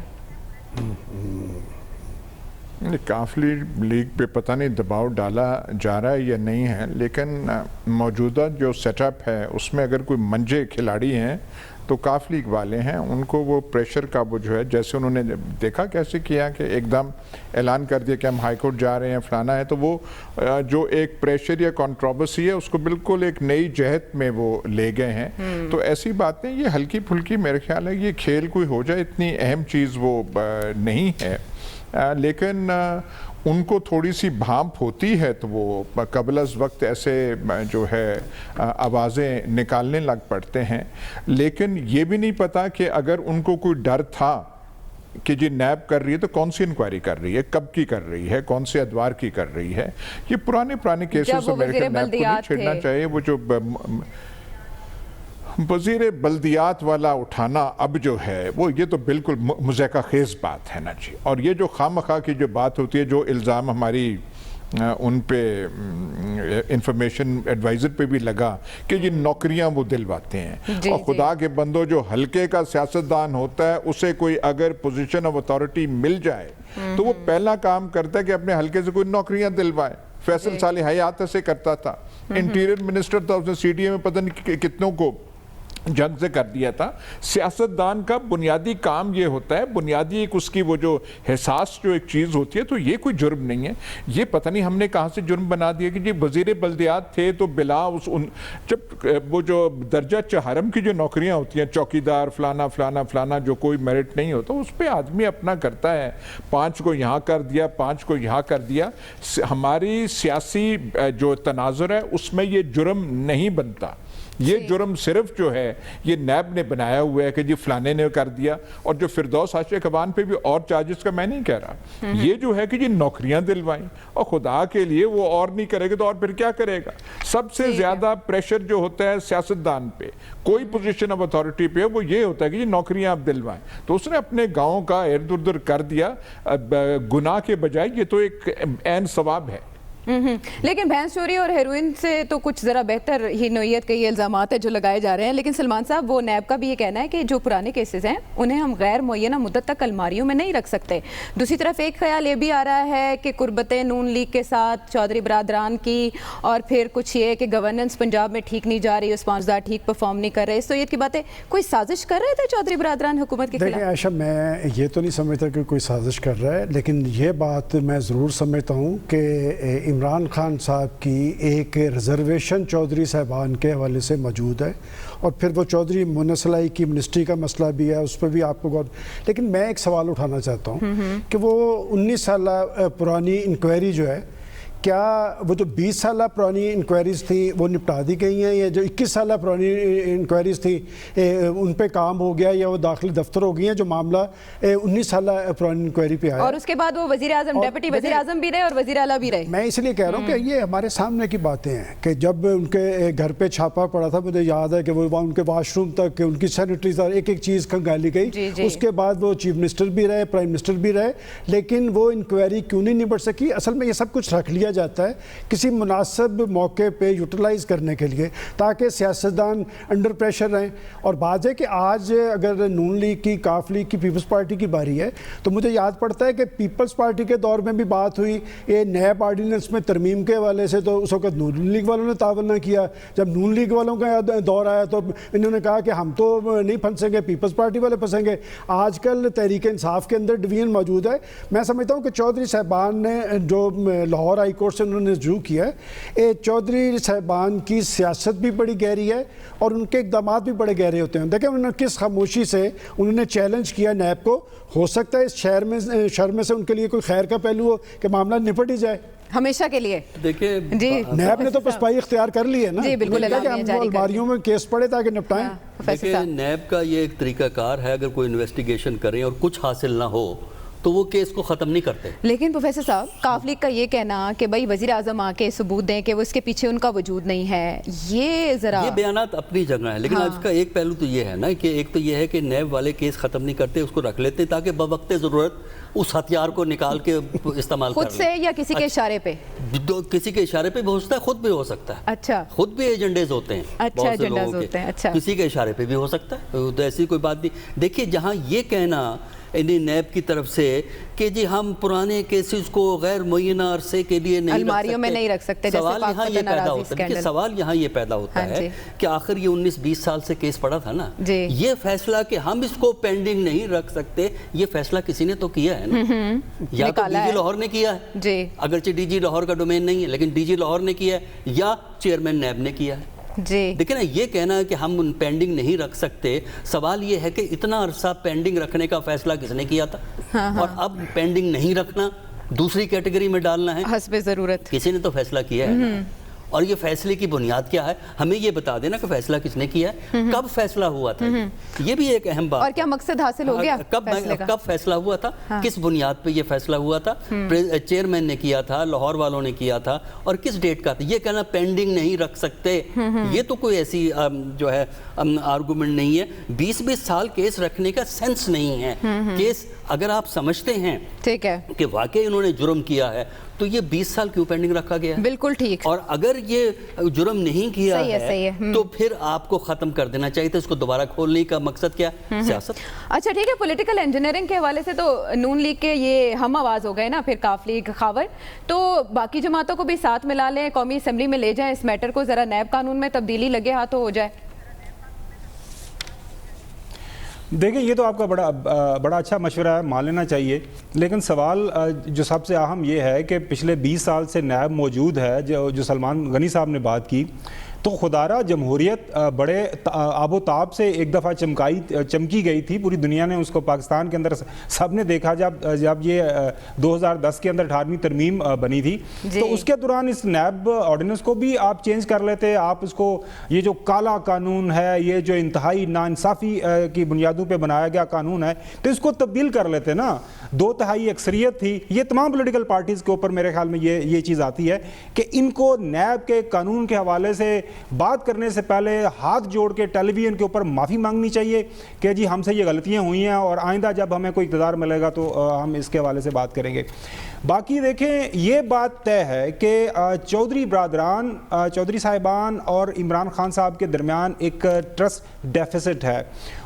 کاف لیگ پہ پتہ نہیں دباؤ ڈالا جا رہا ہے یا نہیں ہے، لیکن موجودہ جو سیٹ اپ ہے اس میں اگر کوئی منجے کھلاڑی ہیں تو کاف لیگ والے ہیں، ان کو وہ پریشر کا وہ جو ہے، جیسے انہوں نے دیکھا کیسے کیا کہ ایک دم اعلان کر دیا کہ ہم ہائی کورٹ جا رہے ہیں فلانا ہے، تو وہ جو ایک پریشر یا کنٹروورسی ہے اس کو بالکل ایک نئی جہت میں وہ لے گئے ہیں۔ تو ایسی باتیں یہ ہلکی پھلکی، میرے خیال ہے یہ کھیل کوئی ہو جائے اتنی اہم چیز وہ نہیں ہے، لیکن ان کو تھوڑی سی بھانپ ہوتی ہے تو وہ قبل از وقت ایسے جو ہے آوازیں نکالنے لگ پڑتے ہیں۔ لیکن یہ بھی نہیں پتا کہ اگر ان کو کوئی ڈر تھا کہ جی نیب کر رہی ہے تو کون سی انکوائری کر رہی ہے، کب کی کر رہی ہے، کون سے ادوار کی کر رہی ہے، یہ پرانے کیسز تو میرے خیال نیب کو نہیں چھیڑنا چاہیے۔ وہ جو وزیر بلدیات والا اٹھانا اب جو ہے وہ یہ تو بالکل مضحکہ خیز بات ہے نا جی، اور یہ جو خواہ کی جو بات ہوتی ہے، جو الزام ہماری ان پہ انفارمیشن ایڈوائزر پہ بھی لگا کہ یہ نوکریاں وہ دلواتے ہیں، اور خدا کے بندو جو ہلکے کا سیاستدان ہوتا ہے اسے کوئی اگر پوزیشن آف اتھارٹی مل جائے تو وہ پہلا کام کرتا ہے کہ اپنے ہلکے سے کوئی نوکریاں دلوائے۔ فیصل صالح حیات سے کرتا تھا، انٹیریئر منسٹر تھا، اس نے سی ڈی اے میں پتہ نہیں کتنوں کو जंग से कर दिया था। सियासतदान का बुनियादी काम ये होता है, बुनियादी एक उसकी वो जो एहसास जो एक चीज़ होती है, तो ये कोई जुर्म नहीं है। ये पता नहीं हमने कहाँ से जुर्म बना दिया कि जी वज़ीर बल्दियात थे तो बिला जब वो जो दर्जा चहारम की जो नौकरियाँ होती हैं, चौकीदार फलाना फलाना फलाना, जो कोई मेरिट नहीं होता उस पर आदमी अपना करता है, 5 को यहाँ कर दिया, 5 को यहाँ कर दिया। हमारी सियासी जो तनाजुर है उसमें ये जुर्म नहीं बनता। ये जुर्म सिर्फ जो है ये नैब ने बनाया हुआ है कि जी फलाने ने कर दिया। और जो फिरदौस आशिक अवान पे भी और चार्जेस का मैं नहीं कह रहा, ये जो है कि जी नौकरियां दिलवाई, और खुदा के लिए वो और नहीं करेगा तो और फिर क्या करेगा। सबसे ज्यादा प्रेशर जो होता है सियासतदान पे, कोई पोजीशन ऑफ अथॉरिटी पे, वो ये होता है कि जी नौकरियां आप दिलवाएं। तो उसने अपने गाँव का इर्द उर्द कर दिया गुनाह के बजाय। ये तो एक ऐन सवाब है। लेकिन भैंस चोरी और हेरोइन से तो कुछ ज़रा बेहतर ही नोयत के ये इल्ज़ामात है जो लगाए जा रहे हैं। लेकिन सलमान साहब, वो नैब का भी ये कहना है कि जो पुराने केसेस हैं उन्हें हम गैर मुअय्यना मुद्दत तक अलमारियों में नहीं रख सकते। दूसरी तरफ एक ख्याल ये भी आ रहा है कि कुर्बतें नून लीग के साथ चौधरी बरादरान की, और फिर कुछ ये कि गवर्नेंस पंजाब में ठीक नहीं जा रही, उस्मान ज़ार ठीक परफॉर्म नहीं कर रहे। इस तो ये की बातें कोई साजिश कर रहे थे चौधरी बरादरान हुकूमत के खिलाफ? देखिए आयशा, मैं ये तो नहीं समझता कि कोई साजिश कर रहा है, लेकिन ये बात मैं ज़रूर समझता हूँ कि इमरान खान साहब की एक रिजर्वेशन चौधरी साहबान के हवाले से मौजूद है, और फिर वो चौधरी मुनसलाई की मिनिस्ट्री का मसला भी है, उस पर भी आपको गौर। लेकिन मैं एक सवाल उठाना चाहता हूँ कि वो 19 साल पुरानी इंक्वायरी जो है, क्या वो जो 20 साल पुरानी इंक्वायरीज़ थी वो निपटा दी गई हैं, या जो 21 साल पुरानी इंक्वायरीज़ थी उन पे काम हो गया, या वो दाखिली दफ्तर हो गई हैं जो मामला 19 साल पुरानी इंक्वायरी पे आया? और उसके बाद वो वज़ीर आज़म, डेप्यूटी वज़ीर आज़म भी रहे और वज़ीर आला भी रहे। मैं इसलिए कह रहा हूँ कि ये हमारे सामने की बातें हैं कि जब उनके घर पे छापा पड़ा था, मुझे याद है कि वो उनके वाशरूम तक, उनकी सैनिटरीज, एक एक चीज़ खंगाली गई। उसके बाद वो चीफ मिनिस्टर भी रहे, प्राइम मिनिस्टर भी रहे, लेकिन वो इंक्वायरी क्यों नहीं निपट सकी? असल में ये सब कुछ रख लिया जाता है किसी मुनासिब मौके पे यूटिलाइज करने के लिए, ताकि सियासतदान अंडर प्रेशर रहें। और बात है कि आज अगर नून लीग की, काफ लीग की, पीपल्स पार्टी की बारी है, तो मुझे याद पड़ता है कि पीपल्स पार्टी के दौर में भी बात हुई ये नैब ऑर्डिनेंस में तरमीम के हवाले से, तो उस वक्त नून लीग वालों ने तावन न किया। जब नून लीग वालों का दौर आया तो इन्होंने कहा कि हम तो नहीं फंसेंगे, पीपल्स पार्टी वाले फंसेंगे। आजकल तहरीक इंसाफ के अंदर डिवीजन मौजूद है। मैं समझता हूँ कि चौधरी साहबान ने जो लाहौर हाई कोर्ट से उन्होंने रजू किया है, चौधरी साहबान की सियासत भी बड़ी गहरी है और उनके इक़दामात भी बड़े गहरे होते हैं। देखिए उन्होंने किस खामोशी से उन्होंने चैलेंज किया नैब को। हो सकता है इस शहर में से उनके लिए कोई खैर का पहलू हो कि मामला निपट ही जाए हमेशा के लिए। देखिए जी, नैब ने तो पसपाई इख्तियार कर ली है ना। जी बिल्कुल, अलमारियों में केस पड़े ताकि निपटाएं। देखिए नैब का ये एक तरीकाकार है, अगर कोई इन्वेस्टिगेशन करें और कुछ हासिल ना हो तो वो केस को ख़त्म नहीं करते। लेकिन प्रोफेसर साहब, काफ लीग का ये कहना कि भाई वज़ीर आज़म आके सबूत दें कि वो इसके पीछे उनका वजूद नहीं है, ये ज़रा ये बयानात अपनी जगह है, लेकिन इसका एक पहलू तो ये है ना कि एक तो ये है कि नैब वाले केस ख़त्म नहीं करते, उसको रख लेते ताकि बवक्ते ज़रूरत उस हथियार को निकाल के इस्तेमाल खुद से या किसी के इशारे पे? किसी के इशारे पे भी हो सकता है, खुद भी हो सकता है। अच्छा, खुद भी एजेंडेज होते हैं। अच्छा, एजेंडेज होते हैं। अच्छा, किसी के इशारे पे भी हो सकता है, तो ऐसी कोई बात नहीं। देखिए जहाँ ये कहना इन्हें नैब की तरफ से कि जी हम पुराने केसेस को गैर मुअय्यना अरसे के लिए नहीं अलमारियों में नहीं रख सकते, सवाल यहाँ ये पैदा होता है, सवाल यहाँ ये पैदा होता है कि आखिर ये 19-20 साल से केस पड़ा था ना, ये फैसला कि हम इसको पेंडिंग नहीं रख सकते, ये फैसला किसी ने तो किया है ना, या तो डीजी लाहौर ने किया है, अगरचे डीजी लाहौर का डोमेन नहीं है लेकिन डीजी लाहौर ने किया है, या चेयरमैन नैब ने किया है। देखिए ना, ये कहना है कि हम उन पेंडिंग नहीं रख सकते, सवाल ये है कि इतना अरसा पेंडिंग रखने का फैसला किसने किया था? और अब पेंडिंग नहीं रखना, दूसरी कैटेगरी में डालना है हस्बे ज़रूरत, किसी ने तो फैसला किया है ना। और ये फैसले की बुनियाद क्या है, हमें ये बता देना कि फैसला किसने किया है, कब फैसला हुआ था, ये भी एक अहम बात। और क्या मकसद हासिल हो गया, कब फैसला हुआ था, किस बुनियाद पे ये फैसला हुआ था, चेयरमैन ने किया था, लाहौर वालों ने किया था, और किस डेट का था। ये कहना पेंडिंग नहीं रख सकते, ये तो कोई ऐसी जो है आर्गूमेंट नहीं है। 20-20 साल केस रखने का सेंस नहीं है। केस अगर आप समझते हैं ठीक है कि वाकई उन्होंने जुर्म किया है तो ये 20 साल क्यों पेंडिंग रखा गया है? बिल्कुल ठीक। और अगर ये जुर्म नहीं किया है तो फिर आपको खत्म कर देना चाहिए था, इसको दोबारा खोलने का मकसद क्या? सियासत। अच्छा ठीक है, पॉलिटिकल इंजीनियरिंग के हवाले से तो नून लीग के ये हम आवाज़ हो गए ना, फिर काफ लीग खावर, तो बाकी जमातों को भी साथ मिला लें, कौमी असम्बली में ले जाएं इस मैटर को, ज़रा नैब कानून में तब्दीली लगे हाथ हो जाए। دیکھیں یہ تو آپ کا بڑا اچھا مشورہ ہے، مان لینا چاہیے، لیکن سوال جو سب سے اہم یہ ہے کہ پچھلے 20 سال سے نیب موجود ہے، جو سلمان غنی صاحب نے بات کی، تو خدارہ جمہوریت بڑے آب و تاب سے ایک دفعہ چمکی گئی تھی، پوری دنیا نے اس کو، پاکستان کے اندر سب نے دیکھا جب یہ 2010 کے اندر 18ویں ترمیم بنی تھی، تو اس کے دوران اس نیب آرڈیننس کو بھی آپ چینج کر لیتے، آپ اس کو، یہ جو کالا قانون ہے، یہ جو انتہائی ناانصافی کی بنیادوں پہ بنایا گیا قانون ہے، تو اس کو تبدیل کر لیتے نا، 2/3 اکثریت تھی، یہ تمام پولیٹیکل پارٹیز کے اوپر میرے خیال میں یہ چیز آتی ہے کہ ان کو نیب کے قانون کے حوالے سے بات کرنے سے پہلے ہاتھ جوڑ کے ٹیلی ویژن کے اوپر معافی مانگنی چاہیے کہ جی ہم سے یہ غلطیاں ہوئی ہیں اور آئندہ جب ہمیں کوئی اقتدار ملے گا تو ہم اس کے حوالے سے بات کریں گے۔ باقی دیکھیں یہ بات طے ہے کہ چودھری برادران، چودھری صاحبان اور عمران خان صاحب کے درمیان ایک ٹرسٹ ڈیفیسٹ ہے۔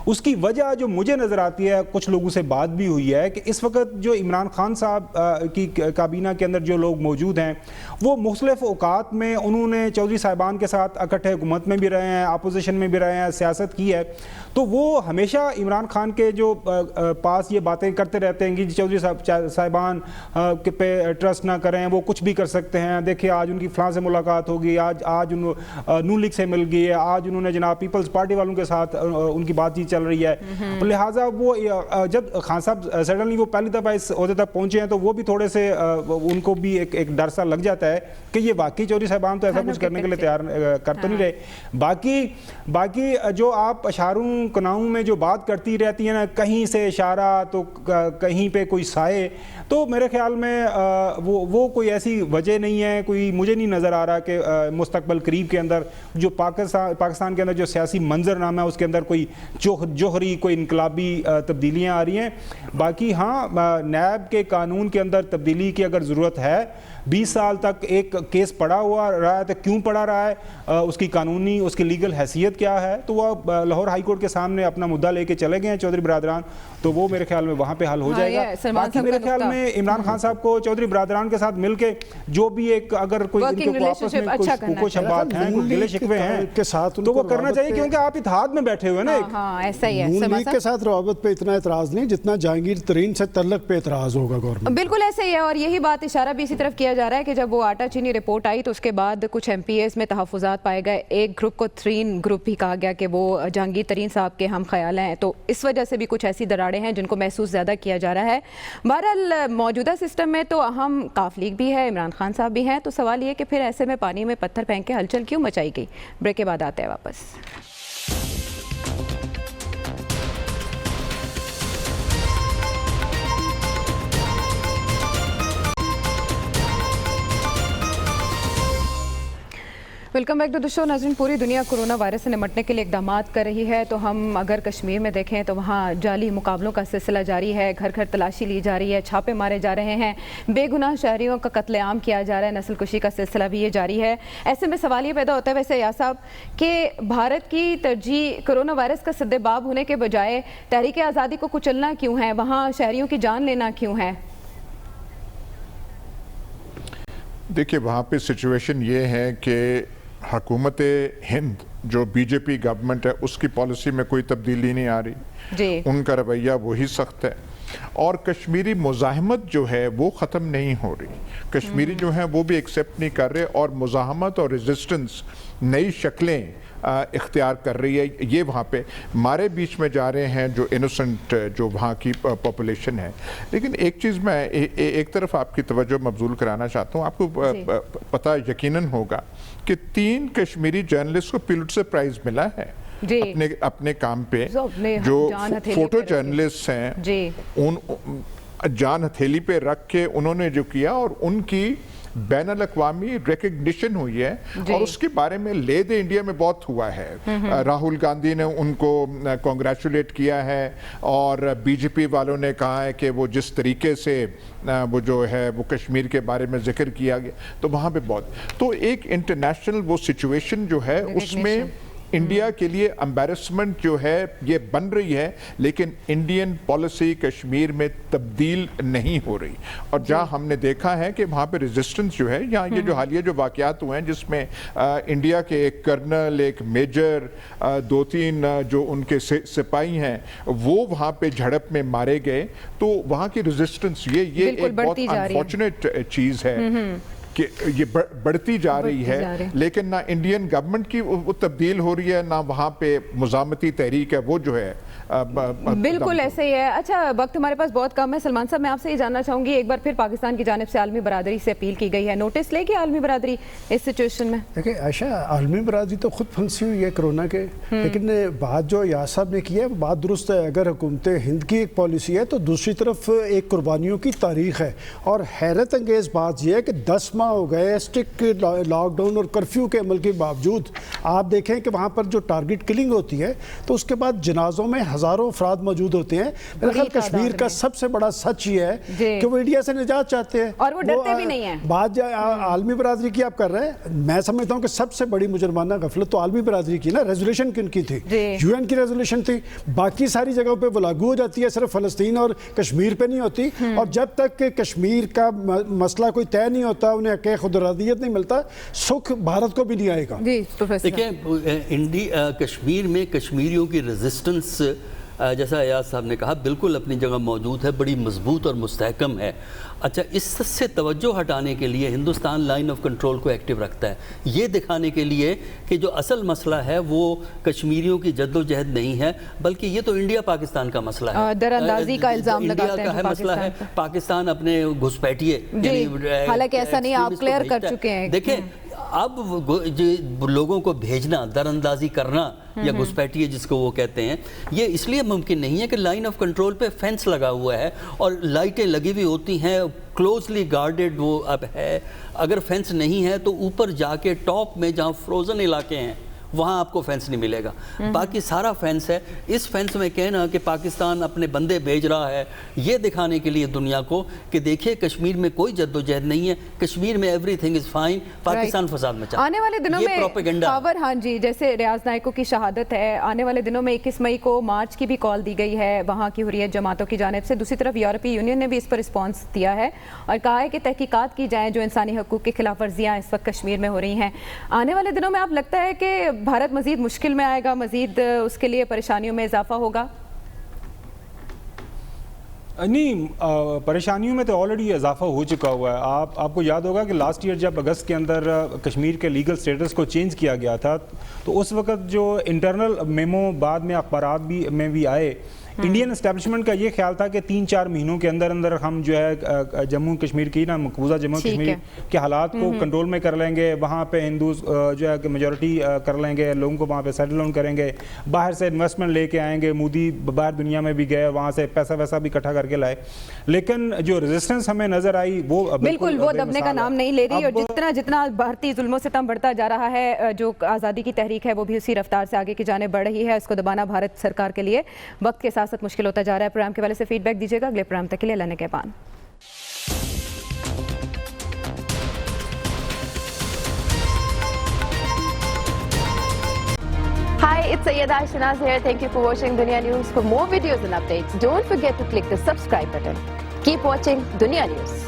اس کی وجہ جو مجھے نظر آتی ہے، کچھ لوگوں سے بات بھی ہوئی ہے، کہ اس وقت جو عمران خان صاحب کی کابینہ کے اندر جو لوگ موجود ہیں وہ مختلف اوقات میں انہوں نے چودھری صاحبان کے ساتھ اکٹھے حکومت میں بھی رہے ہیں، اپوزیشن میں بھی رہے ہیں، سیاست کی ہے، تو وہ ہمیشہ عمران خان کے جو پاس یہ باتیں کرتے رہتے ہیں کہ چودھری صاحبان پہ ٹرسٹ نہ کریں، وہ کچھ بھی کر سکتے ہیں، دیکھیں آج ان کی فلاں سے ملاقات ہوگی، آج نون لیگ سے مل گئی ہے، آج انہوں نے جناب پیپلز پارٹی والوں کے ساتھ ان کی بات چیت چل رہی ہے، لہٰذا وہ جب خان صاحب سڈنلی وہ پہلی دفعہ اس عہدے تک پہنچے ہیں تو وہ بھی تھوڑے سے ان کو بھی ایک ڈر سا لگ جاتا ہے کہ یہ واقعی چودھری صاحبان تو ایسا کچھ کرنے کے لیے تیار کر تو نہیں رہے۔ باقی جو آپ اشاروں کناؤں میں جو بات کرتی رہتی ہیں نا، کہیں سے اشارہ تو کہیں پہ کوئی سائے، تو میرے خیال میں وہ کوئی ایسی وجہ نہیں ہے، کوئی مجھے نہیں نظر آ رہا کہ مستقبل قریب کے اندر جو پاکستان کے اندر جو سیاسی منظر نامہ ہے اس کے اندر کوئی جوہری کوئی انقلابی تبدیلیاں آ رہی ہیں۔ باقی ہاں، نیب کے قانون کے اندر تبدیلی کی اگر ضرورت ہے، 20 سال تک ایک کیس پڑا ہوا رہا ہے، تو کیوں پڑا رہا ہے، اس کی قانونی، اس کی لیگل حیثیت کیا ہے، تو وہ لاہور ہائی کورٹ کے سامنے اپنا مدعا لے کے چلے گئے ہیں چودھری برادران، تو وہ میرے خیال میں وہاں پہ حل ہو جائے گا۔ باقی میرے خیال میں عمران خان صاحب کو چودھری برادران کے ساتھ مل کے جو بھی ایک اگر کوئی ان کے آپس میں کچھ بات ہیں، کوئی گلے شکوے ہیں، تو وہ کرنا چاہیے، کیونکہ آپ اتحاد میں بیٹھے ہوئے نا۔ ایسا ہی ہے، نون لیگ کے ساتھ روابط پہ اتنا اعتراض نہیں جتنا جہانگیر ترین سے تعلق پہ اعتراض ہوگا گورنمنٹ۔ بالکل ایسا ہی ہے، اور یہی بات اشارہ بھی اسی طرف کیا جا رہا ہے کہ جب وہ آٹا چینی رپورٹ آئی تو اس کے بعد کچھ ایم پی ایز میں تحفظات پائے گئے، ایک گروپ کو ترین گروپ بھی کہا گیا کہ وہ جہانگیر ترین صاحب کے ہم خیال ہیں، تو اس وجہ سے بھی کچھ ایسی دراڑیں ہیں جن کو محسوس زیادہ کیا جا رہا ہے۔ بہرحال موجودہ سسٹم میں تو اہم کاف لیگ بھی ہے، عمران خان صاحب بھی ہیں، تو سوال یہ کہ پھر ایسے میں پانی میں پتھر پھینک کے ہلچل کیوں مچائی گئی؟ بریک کے بعد آتے ہیں واپس۔ ویلکم بیک ٹو دی شو۔ ناظرین، پوری دنیا کورونا وائرس سے نمٹنے کے لیے اقدامات کر رہی ہے، تو ہم اگر کشمیر میں دیکھیں تو وہاں جعلی مقابلوں کا سلسلہ جاری ہے، گھر گھر تلاشی لی جا رہی ہے، چھاپے مارے جا رہے ہیں، بے گناہ شہریوں کا قتل عام کیا جا رہا ہے، نسل کشی کا سلسلہ بھی یہ جاری ہے۔ ایسے میں سوال یہ پیدا ہوتا ہے ویسے یا صاحب کہ بھارت کی ترجیح کورونا وائرس کا سد باب ہونے کے بجائے تحریک آزادی کو کچلنا کیوں ہے، وہاں شہریوں کی جان لینا کیوں ہے؟ دیکھیے وہاں پہ سچویشن یہ ہے کہ حکومت ہند جو بی جے پی گورنمنٹ ہے اس کی پالیسی میں کوئی تبدیلی نہیں آ رہی، ان کا رویہ وہی سخت ہے، اور کشمیری مزاحمت جو ہے وہ ختم نہیں ہو رہی، کشمیری جو ہیں وہ بھی ایکسیپٹ نہیں کر رہے، اور مزاحمت اور ریزسٹنس نئی شکلیں اختیار کر رہی ہے۔ یہ وہاں پہ ہمارے بیچ میں جا رہے ہیں جو انوسنٹ جو وہاں کی پاپولیشن ہے۔ لیکن ایک چیز میں ایک طرف آپ کی توجہ مبذول کرانا چاہتا ہوں، آپ کو پتہ یقیناً ہوگا کہ 3 کشمیری جرنلسٹ کو پولیٹزر پرائز ملا ہے اپنے کام پہ، جو فوٹو جرنلسٹ ہیں، ان جان ہتھیلی پہ رکھ کے انہوں نے جو کیا، اور ان کی بین الاقوامی ریکگنیشن ہوئی ہے، اور اس کے بارے میں لے دے انڈیا میں بہت ہوا ہے۔ راہل گاندھی نے ان کو کانگریچولیٹ کیا ہے، اور بی جے پی والوں نے کہا ہے کہ وہ جس طریقے سے وہ جو ہے وہ کشمیر کے بارے میں ذکر کیا گیا، تو وہاں پہ بہت، تو ایک انٹرنیشنل وہ سچویشن جو ہے اس میں इंडिया के लिए एम्बैरेसमेंट जो है ये बन रही है, लेकिन इंडियन पॉलिसी कश्मीर में तब्दील नहीं हो रही। और जहाँ हमने देखा है कि वहाँ पे रेजिस्टेंस जो है, यहाँ ये जो हालिया जो वाक़यात हुए हैं जिसमें इंडिया के एक कर्नल, एक मेजर, 2-3 जो उनके सिपाही हैं वो वहाँ पे झड़प में मारे गए, तो वहाँ की रेजिस्टेंस ये एक बहुत अनफॉर्चुनेट चीज़ है कि ये बढ़ती जा रही है, लेकिन ना इंडियन गवर्नमेंट की वो तब्दील हो रही है, ना वहाँ पे मुज़ामती तहरीक है वो जो है बिल्कुल ऐसे ही है। अच्छा, वक्त हमारे पास बहुत कम है। सलमान साहब, मैं आपसे ये जानना चाहूँगी, एक बार फिर पाकिस्तान की जानिब से आलमी बरादरी से अपील की गई है, नोटिस लेगी आलमी बरादरी इस सिचुएशन में? देखिए आयशा, आलमी बरादरी तो खुद फंसी हुई है कोरोना के, लेकिन बात जो याद साहब ने की है बात दुरुस्त है। अगर हुकूमत हिंद की एक पॉलिसी है तो दूसरी तरफ एक कुर्बानियों की तारीख है। और हैरत अंगेज़ बात यह है कि 10 माह हो गए स्ट्रिक्ट लॉकडाउन और कर्फ्यू के अमल के बावजूद आप देखें कि वहाँ पर जो टारगेट किलिंग होती है तो उसके बाद जनाजों में हज़ारों अफराद मौजूद होते हैं। मेरे ख्याल कश्मीर का सबसे बड़ा सच ये है कि वो इंडिया से निजात चाहते हैं और वो डरते भी नहीं हैं। बात आलमी बरादरी की आप कर रहे हैं, मैं समझता हूँ कि सबसे बड़ी मुजरमाना गफलत तो आलमी बरादरी की ना, रेजोल्यूशन किनकी थी? UN की रेजोल्यूशन थी। बाकी सारी जगहों पे वो लागू हो जाती है, सिर्फ फ़लस्तीन और कश्मीर पे नहीं होती। और जब तक कि कश्मीर का मसला कोई तय नहीं होता, उन्हें हक़ खुदरादियत नहीं मिलता, सुख भारत को भी नहीं आएगा। देखिए, इंडिया कश्मीर में कश्मीरियों की रेजिस्टेंस जैसा अयाज साहब ने कहा बिल्कुल अपनी जगह मौजूद है, बड़ी मजबूत और मुस्तहकम है। अच्छा, इससे तवज्जो हटाने के लिए हिंदुस्तान लाइन ऑफ कंट्रोल को एक्टिव रखता है, ये दिखाने के लिए कि जो असल मसला है वो कश्मीरियों की जद्दोजहद नहीं है, बल्कि ये तो इंडिया पाकिस्तान का मसला है, दरअंदाजी का इल्ज़ाम इंडिया का है मसला है। पाकिस्तान अपने घुसपैठिए, हालांकि ऐसा नहीं, आप क्लियर कर चुके हैं। देखें, अब लोगों को भेजना, दरअंदाजी करना या घुसपैठिए जिसको वो कहते हैं, ये इसलिए मुमकिन नहीं है कि लाइन ऑफ कंट्रोल पे फेंस लगा हुआ है और लाइटें लगी हुई होती हैं, क्लोजली गार्डेड वो अब है। अगर फेंस नहीं है तो ऊपर जाके टॉप में जहाँ फ्रोजन इलाके हैं वहाँ आपको फेंस नहीं मिलेगा, बाकी सारा फेंस है। इस फेंस में कहना कि पाकिस्तान अपने बंदे भेज रहा है, ये दिखाने के लिए दुनिया को कि देखिए कश्मीर में कोई जद्दोजहद नहीं है, कश्मीर में एवरीथिंग इज फाइन, पाकिस्तान फसाद में आने वाले दिनों में प्रोपेगेंडा। हाँ जी, जैसे रियाज नायको की शहादत है, आने वाले दिनों में 21 मई को मार्च की भी कॉल दी गई है वहाँ की हुर्रियत जमातों की जानिब से। दूसरी तरफ यूरोपीय यूनियन ने भी इस पर रिस्पॉन्स दिया है और कहा है कि तहकीकात की जाए जो इंसानी हकूक़ की खिलाफ वर्जियाँ इस वक्त कश्मीर में हो रही हैं। आने वाले दिनों में आप लगता है कि भारत मजीद मुश्किल में आएगा, मजीद उसके लिए परेशानियों में इजाफा होगा? नहीं, परेशानियों में तो ऑलरेडी इजाफा हो चुका हुआ है। आपको याद होगा कि लास्ट ईयर जब अगस्त के अंदर कश्मीर के लीगल स्टेटस को चेंज किया गया था तो उस वक्त जो इंटरनल मेमो बाद में अखबारात में भी आए, इंडियन एस्टेब्लिशमेंट का ये ख्याल था कि 3-4 महीनों के अंदर अंदर हम जो है जम्मू कश्मीर की ना मकबूजा जम्मू कश्मीर के हालात को कंट्रोल में कर लेंगे, वहाँ पे हिंदू जो है मेजॉरिटी कर लेंगे, लोगों को वहाँ पे सेटल डाउन करेंगे, बाहर से इन्वेस्टमेंट लेके आएंगे, मोदी बाहर दुनिया में भी गए, वहाँ से पैसा वैसा भी इकट्ठा करके लाए। लेकिन जो रेजिस्टेंस हमें नजर आई वो बिल्कुल वो दबने का नाम नहीं ले रही, और जितना जितना भारतीय जुल्मों से तम बढ़ता जा रहा है, जो आज़ादी की तहरीक है वो भी उसी रफ्तार से आगे की जाने बढ़ रही है। इसको दबाना भारत सरकार के लिए वक्त के साथ साथ मुश्किल होता जा रहा है। प्रोग्राम के वाले से फीडबैक दीजिएगा। अगले प्रोग्राम तक के लिए लाने के बाद। Hi, it's Sayyeda Shanaz here. Thank you for watching Dunia News. For more videos and updates, don't forget to click the subscribe button. Keep watching Dunia News.